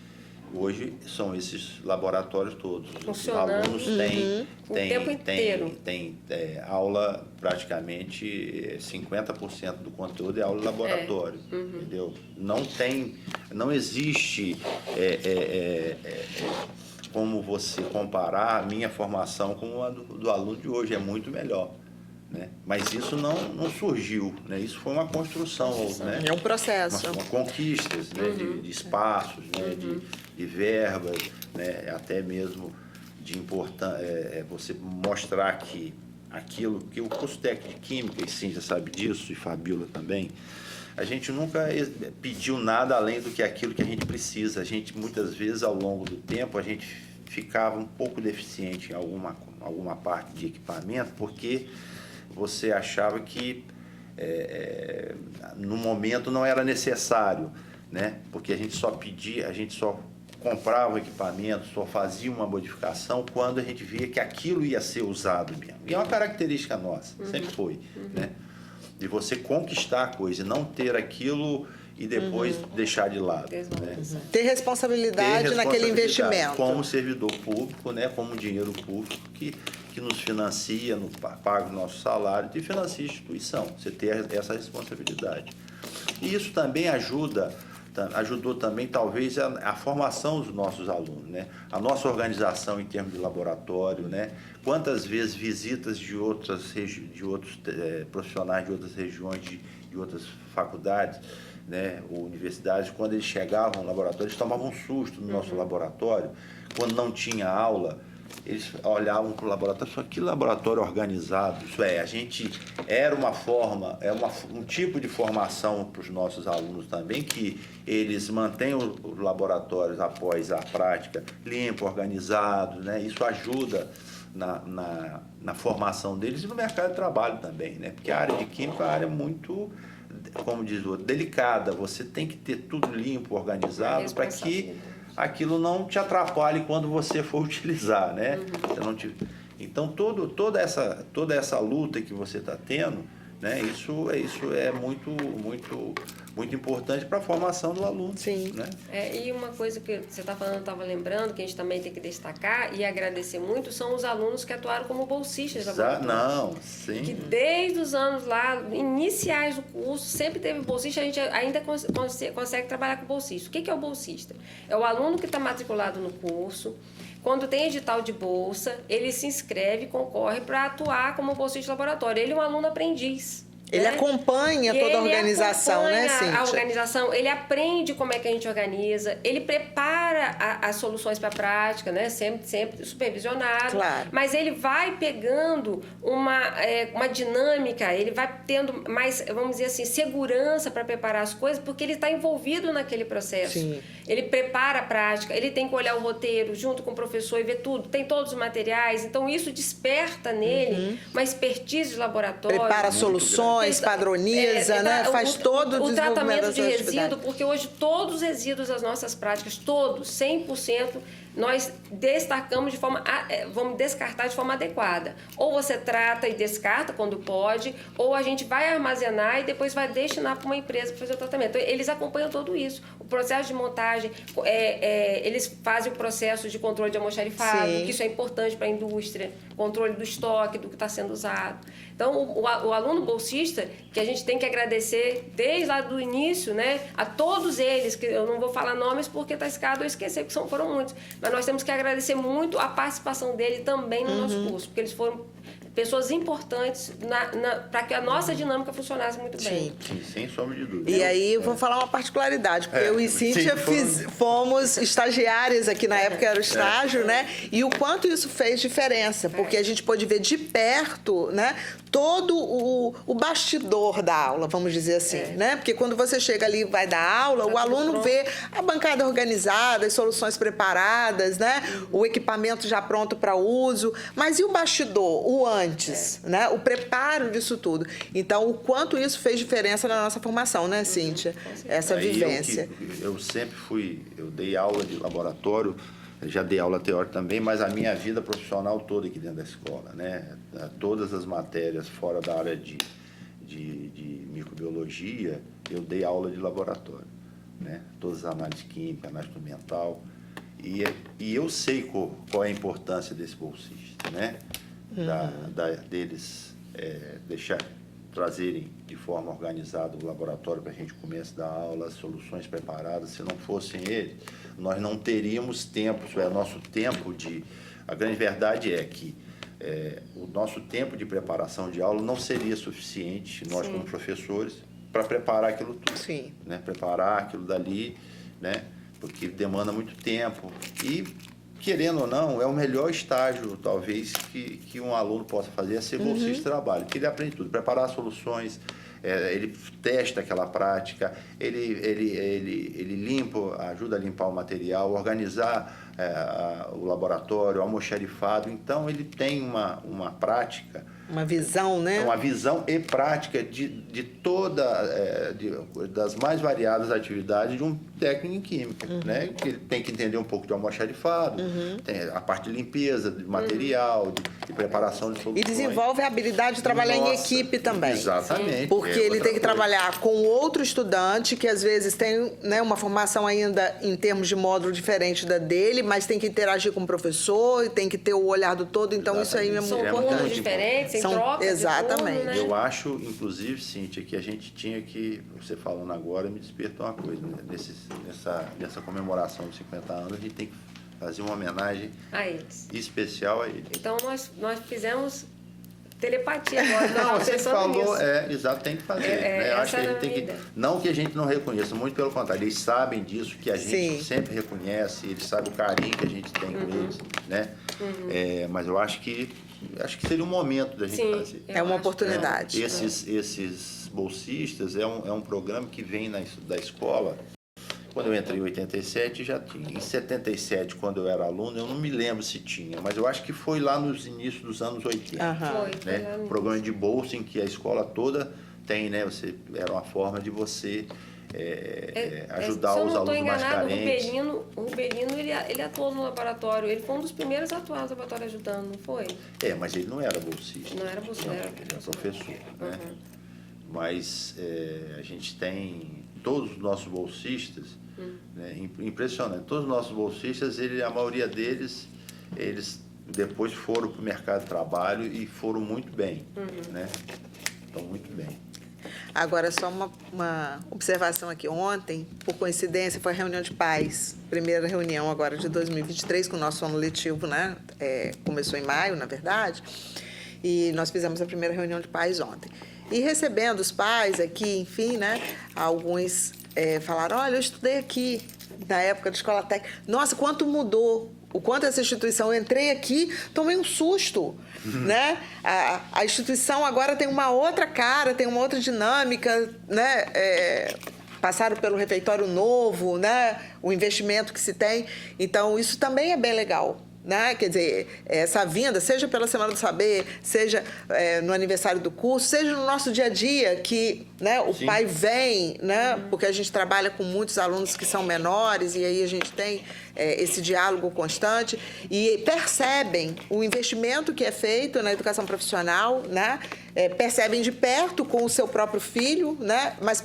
S2: Hoje são esses laboratórios todos. Os alunos têm aula, praticamente 50% do conteúdo é aula de laboratório, entendeu? Não existe como você comparar a minha formação com a do aluno de hoje, é muito melhor. Né? Mas isso não surgiu, né? Isso foi uma construção, né?
S1: É um processo.
S2: Uma conquistas, né? de espaços, né? de verbas, né? Até mesmo de você mostrar que aquilo que o curso técnico de Química, e Cíntia sabe disso, e Fabíola também, a gente nunca pediu nada além do que aquilo que a gente precisa. A gente, muitas vezes, ao longo do tempo, a gente ficava um pouco deficiente em alguma parte de equipamento, porque você achava que no momento não era necessário, né? Porque a gente só comprava o equipamento, só fazia uma modificação quando a gente via que aquilo ia ser usado mesmo. E é uma característica nossa, sempre foi, né? De você conquistar a coisa e não ter aquilo e depois deixar de lado. Né?
S1: Ter responsabilidade naquele investimento.
S2: Como servidor público, né? Como dinheiro público que nos financia, paga o nosso salário e financia a instituição. Você ter essa responsabilidade. E isso também ajudou também, talvez, a formação dos nossos alunos, né? A nossa organização em termos de laboratório, né? Quantas vezes visitas de outros profissionais de outras regiões, de outras faculdades, né? Ou universidades, quando eles chegavam no laboratório, eles tomavam um susto no nosso laboratório, quando não tinha aula. Eles olhavam para o laboratório e falavam, que laboratório organizado. Isso a gente era um tipo de formação para os nossos alunos também, que eles mantêm os laboratórios após a prática limpos, organizados, né? Isso ajuda na formação deles e no mercado de trabalho também, né? Porque a área de química é uma área muito, como diz o outro, delicada. Você tem que ter tudo limpo, organizado, para que aquilo não te atrapalhe quando você for utilizar, né? Então, toda essa luta que você está tendo, né? Isso é muito importante para a formação do aluno.
S1: Sim.
S2: Né?
S3: E uma coisa que você está falando, estava lembrando, que a gente também tem que destacar e agradecer muito, são os alunos que atuaram como bolsistas.
S2: Sim.
S3: Que desde os anos lá, iniciais do curso, sempre teve bolsista, a gente ainda consegue trabalhar com bolsista. O que é o bolsista? É o aluno que está matriculado no curso. Quando tem edital de bolsa, ele se inscreve e concorre para atuar como bolsista de laboratório. Ele é um aluno aprendiz.
S1: Ele acompanha toda a organização, né, Cíntia?
S3: A organização, ele aprende como é que a gente organiza, ele prepara as soluções para a prática, né? Sempre supervisionado.
S1: Claro.
S3: Mas ele vai pegando uma dinâmica, ele vai tendo mais, vamos dizer assim, segurança para preparar as coisas, porque ele está envolvido naquele processo.
S1: Sim.
S3: Ele prepara a prática, ele tem que olhar o roteiro junto com o professor e ver tudo, tem todos os materiais, então isso desperta nele uma expertise de laboratório.
S1: Prepara soluções, padroniza, né? Faz todo o
S3: tratamento de resíduo,
S1: atividades.
S3: porque hoje todos os resíduos das nossas práticas, todos, 100%, nós destacamos de forma, vamos descartar de forma adequada. Ou você trata e descarta quando pode, ou a gente vai armazenar e depois vai destinar para uma empresa para fazer o tratamento. Então, eles acompanham tudo isso. O processo de montagem, eles fazem o processo de controle de almoxarifado, que isso é importante para a indústria, controle do estoque, do que está sendo usado. Então, o aluno bolsista, que a gente tem que agradecer desde lá do início, né, a todos eles, que eu não vou falar nomes porque está escado eu esquecer, porque foram muitos, mas nós temos que agradecer muito a participação dele também no nosso curso, porque eles foram pessoas importantes para que a nossa dinâmica funcionasse muito bem.
S2: Sim, sem sombra de dúvida.
S1: E aí, eu vou falar uma particularidade, porque eu e Cíntia fomos estagiárias aqui na época, era o estágio, né? E o quanto isso fez diferença, porque a gente pôde ver de perto, né? Todo o bastidor da aula, vamos dizer assim, né? Porque quando você chega ali e vai dar aula, o aluno vê a bancada organizada, as soluções preparadas, né? O equipamento já pronto para uso. Mas e o bastidor, o antes? antes, né? O preparo disso tudo. Então, o quanto isso fez diferença na nossa formação, né, Cíntia? Essa vivência.
S2: Eu sempre eu dei aula de laboratório, já dei aula teórica também, mas a minha vida profissional toda aqui dentro da escola, né? Todas as matérias fora da área de microbiologia, eu dei aula de laboratório, né? Todas as análises químicas, análise instrumental. E eu sei qual é a importância desse bolsista, né? Deles trazerem de forma organizada o laboratório para a gente começar a dar aula, as soluções preparadas. Se não fossem eles, nós não teríamos tempo, nosso tempo de... A grande verdade é que o nosso tempo de preparação de aula não seria suficiente, nós como professores, para preparar aquilo tudo.
S1: Sim.
S2: Né? Preparar aquilo dali, né? Porque demanda muito tempo. E, querendo ou não, é o melhor estágio, talvez, que um aluno possa fazer, é ser bolsista de trabalho. Porque ele aprende tudo, preparar soluções, ele testa aquela prática, ele limpa, ajuda a limpar o material, organizar o laboratório, o almoxarifado. Então, ele tem uma prática...
S1: Uma visão, né?
S2: Uma visão e prática de das mais variadas atividades de um técnico em química, né? Que ele tem que entender um pouco de almoxarifado, tem a parte de limpeza, de material, de preparação de soluções.
S1: E desenvolve a habilidade de trabalhar em equipe também.
S2: Exatamente.
S1: Porque ele tem que trabalhar com outro estudante que, às vezes, tem, né, uma formação ainda em termos de módulo diferente da dele, mas tem que interagir com o professor, tem que ter o olhar do todo. Então, isso aí é muito importante.
S3: São diferentes, em troca.
S1: Exatamente.
S3: De turno, né?
S2: Eu acho, inclusive, Cíntia, que a gente tinha que, você falando agora, me despertou uma coisa, né? Nessa comemoração de 50 anos, a gente tem que fazer uma homenagem
S3: a eles.
S2: Especial a eles.
S3: Então, nós fizemos telepatia agora.
S2: Não, você falou,
S3: nisso.
S2: exato, tem que fazer. Né? Eu acho que a gente tem que.
S3: Ideia.
S2: Não que a gente não reconheça, muito pelo contrário, eles sabem disso, que a gente sempre reconhece, eles sabem o carinho que a gente tem com eles, né? Mas eu acho que seria um momento da gente fazer.
S1: É uma oportunidade.
S2: Esses bolsistas é um programa que vem da escola. Quando eu entrei em 87, já tinha. Em 77, quando eu era aluno, eu não me lembro se tinha, mas eu acho que foi lá nos inícios dos anos 80.
S3: Foi,
S2: né? Programa de bolsa em que a escola toda tem, né? Era uma forma de você ajudar os alunos mais carentes.
S3: O Rubelino, ele atuou no laboratório. Ele foi um dos primeiros a atuar no laboratório ajudando, não foi?
S2: Mas ele não era bolsista.
S3: Não era bolsista.
S2: Ele era professor, né? Mas a gente tem todos os nossos bolsistas, né? Impressionante. Todos os nossos bolsistas, a maioria deles, eles depois foram para o mercado de trabalho e foram muito bem, né? Estão muito bem.
S1: Agora, só uma observação aqui. Ontem, por coincidência, foi a reunião de pais. Primeira reunião agora de 2023, com o nosso ano letivo, né? Começou em maio, na verdade. E nós fizemos a primeira reunião de pais ontem. E recebendo os pais aqui, enfim, né? Alguns falaram, olha, eu estudei aqui na época da escola técnica. Nossa, quanto mudou. O quanto essa instituição, eu entrei aqui, tomei um susto, né? A instituição agora tem uma outra cara, tem uma outra dinâmica, né? Passaram pelo refeitório novo, né? O investimento que se tem. Então, isso também é bem legal, né? Quer dizer, essa vinda, seja pela Semana do Saber, seja no aniversário do curso, seja no nosso dia a dia, que, né, o pai vem, né? Porque a gente trabalha com muitos alunos que são menores e aí a gente tem esse diálogo constante e percebem o investimento que é feito na educação profissional, né? Percebem de perto com o seu próprio filho, né? Mas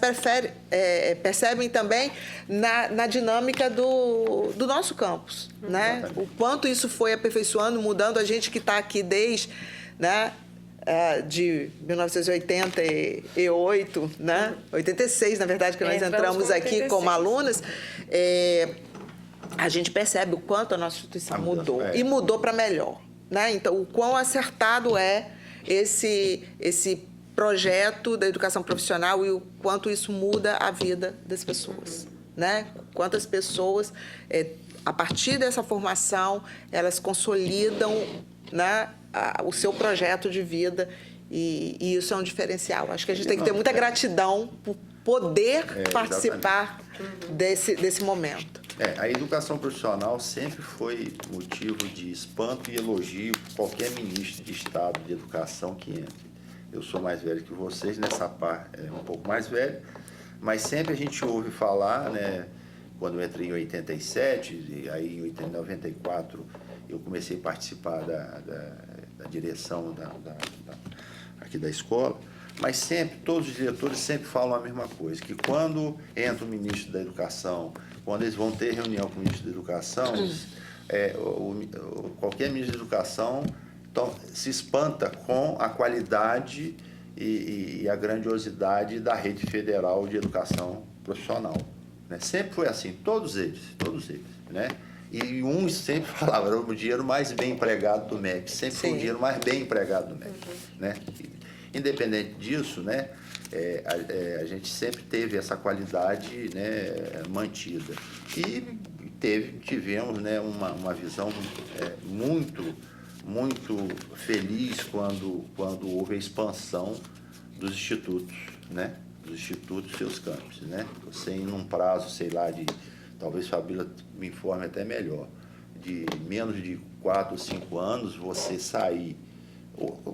S1: percebem também na dinâmica do nosso campus, né? O quanto isso foi aperfeiçoando, mudando a gente que está aqui desde, né? De 1988, né? 86, na verdade, que nós entramos aqui como alunas. A gente percebe o quanto a nossa instituição mudou. E mudou para melhor, né? Então, o quão acertado é esse projeto da educação profissional e o quanto isso muda a vida das pessoas, né? Quantas pessoas, a partir dessa formação, elas consolidam, né, o seu projeto de vida e isso é um diferencial. Acho que a gente tem que ter muita gratidão por poder participar desse momento.
S2: A educação profissional sempre foi motivo de espanto e elogio por qualquer ministro de Estado de Educação que entre. Eu sou mais velho que vocês, nessa parte um pouco mais velho, mas sempre a gente ouve falar, né, quando eu entrei em 87, e aí em 94 eu comecei a participar da direção aqui da escola, mas sempre, todos os diretores sempre falam a mesma coisa, que quando entra o ministro da Educação, quando eles vão ter reunião com o ministro da Educação, qualquer ministro da Educação se espanta com a qualidade e a grandiosidade da rede federal de educação profissional. Né? Sempre foi assim, todos eles, né? E uns sempre falavam, era o dinheiro mais bem empregado do MEC, sempre foi o dinheiro mais bem empregado do MEC. Né? Independente disso, né, a gente sempre teve essa qualidade, né, mantida. E tivemos, né, uma visão muito feliz quando houve a expansão dos institutos, né, e seus campos. Né? Você, em um prazo, sei lá, talvez a Fabíola me informe até melhor, de menos de 4 ou 5 anos, você sair.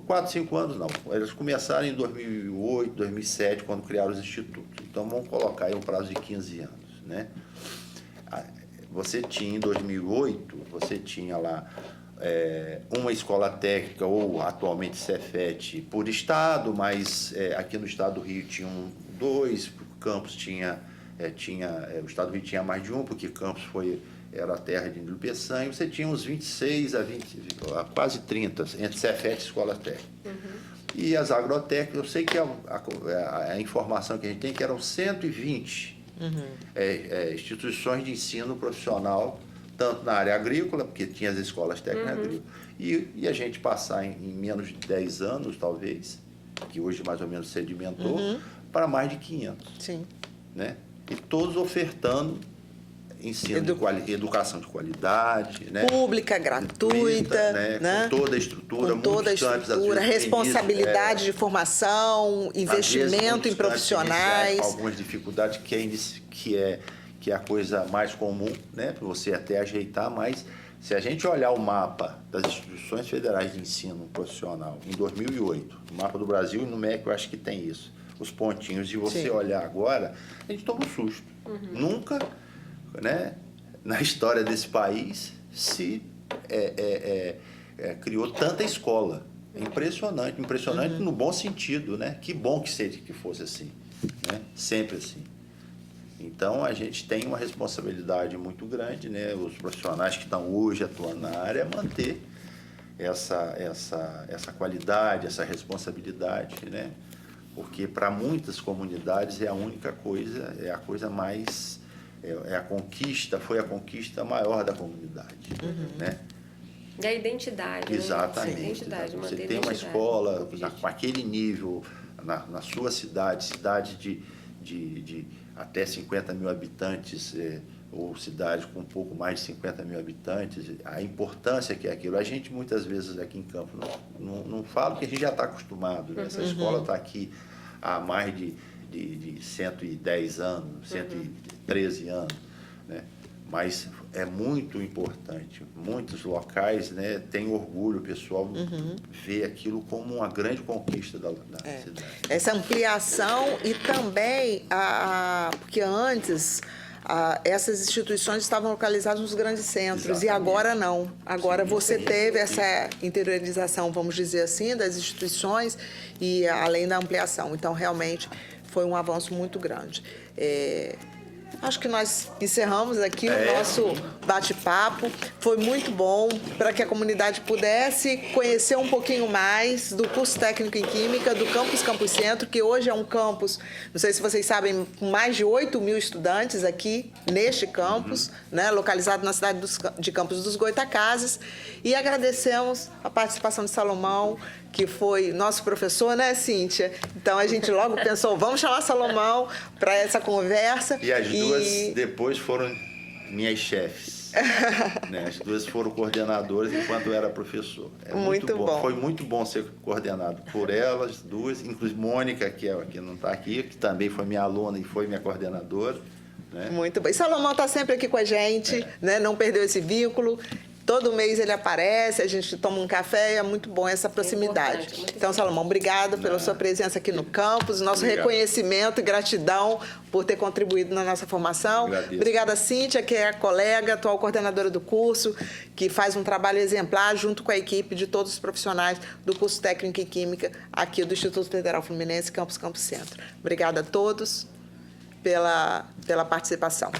S2: 4, 5 anos não, eles começaram em 2008, 2007, quando criaram os institutos. Então, vamos colocar aí um prazo de 15 anos. Né? Você tinha, em 2008, você tinha lá uma escola técnica, ou atualmente Cefet, por estado, mas aqui no estado do Rio tinham 2, Campos tinha, o estado do Rio tinha mais de um, porque Campos era a terra de Nilo Peçanha, você tinha uns 26 a quase 30, entre Cefet e escola técnica. E as agrotécnicas, eu sei que a informação que a gente tem é que eram 120 instituições de ensino profissional, tanto na área agrícola, porque tinha as escolas técnicas agrícolas, e a gente passar em menos de 10 anos, talvez, que hoje mais ou menos sedimentou, para mais de 500.
S1: Sim.
S2: Né? E todos ofertando ensino educação de qualidade, né?
S1: Pública, gratuita,
S2: né? Com toda a estrutura,
S1: com toda a estrutura, responsabilidade de formação, investimento em profissionais.
S2: Algumas dificuldades que é a coisa mais comum, né? Para você até ajeitar, mas se a gente olhar o mapa das instituições federais de ensino profissional em 2008, no mapa do Brasil e no MEC eu acho que tem isso, os pontinhos, e você olhar agora, a gente toma um susto. Nunca, né, na história desse país se criou tanta escola. Impressionante no bom sentido, né? Que bom que fosse assim, né? Sempre assim. Então, a gente tem uma responsabilidade muito grande, né? Os profissionais que estão hoje atuando na área, manter essa qualidade, essa responsabilidade, né? Porque para muitas comunidades é a única coisa, a coisa mais... foi a conquista maior da comunidade, né?
S3: E a identidade,
S2: exatamente,
S3: né? Identidade,
S2: você tem uma escola com aquele nível na sua cidade de até 50 mil habitantes, ou cidades com um pouco mais de 50 mil habitantes, a importância que é aquilo. A gente, muitas vezes, aqui em Campos, não fala, porque a gente já está acostumado. Né? Essa escola está aqui há mais de 110 anos, 113 anos. Né? Mas é muito importante. Muitos locais, né, têm orgulho, o pessoal vê aquilo como uma grande conquista da cidade.
S1: Essa ampliação e também, porque antes essas instituições estavam localizadas nos grandes centros. Exatamente. E agora não. Agora você teve essa interiorização, vamos dizer assim, das instituições e além da ampliação. Então, realmente, foi um avanço muito grande. Acho que nós encerramos aqui o nosso bate-papo. Foi muito bom para que a comunidade pudesse conhecer um pouquinho mais do curso técnico em Química do Campus Centro, que hoje é um campus, não sei se vocês sabem, com mais de 8 mil estudantes aqui neste campus, né, localizado na cidade de Campos dos Goytacazes. E agradecemos a participação de Salomão, que foi nosso professor, né, Cíntia? Então, a gente logo pensou, vamos chamar Salomão para essa conversa.
S2: E as duas depois foram minhas chefes. Né? As duas foram coordenadoras enquanto eu era professor. Muito bom. Foi muito bom ser coordenado por elas duas, inclusive Mônica, que não está aqui, que também foi minha aluna e foi minha coordenadora. né?
S1: Muito bem. Salomão está sempre aqui com a gente, né? Não perdeu esse vínculo. Todo mês ele aparece, a gente toma um café e é muito bom essa proximidade.
S3: Importante, muito
S1: Então, Salomão, obrigado pela sua presença aqui no campus, nosso reconhecimento e gratidão por ter contribuído na nossa formação.
S2: Agradeço.
S1: Obrigada, Cíntia, que é a colega, atual coordenadora do curso, que faz um trabalho exemplar junto com a equipe de todos os profissionais do curso técnico em Química aqui do Instituto Federal Fluminense, Campus Centro. Obrigada a todos pela participação.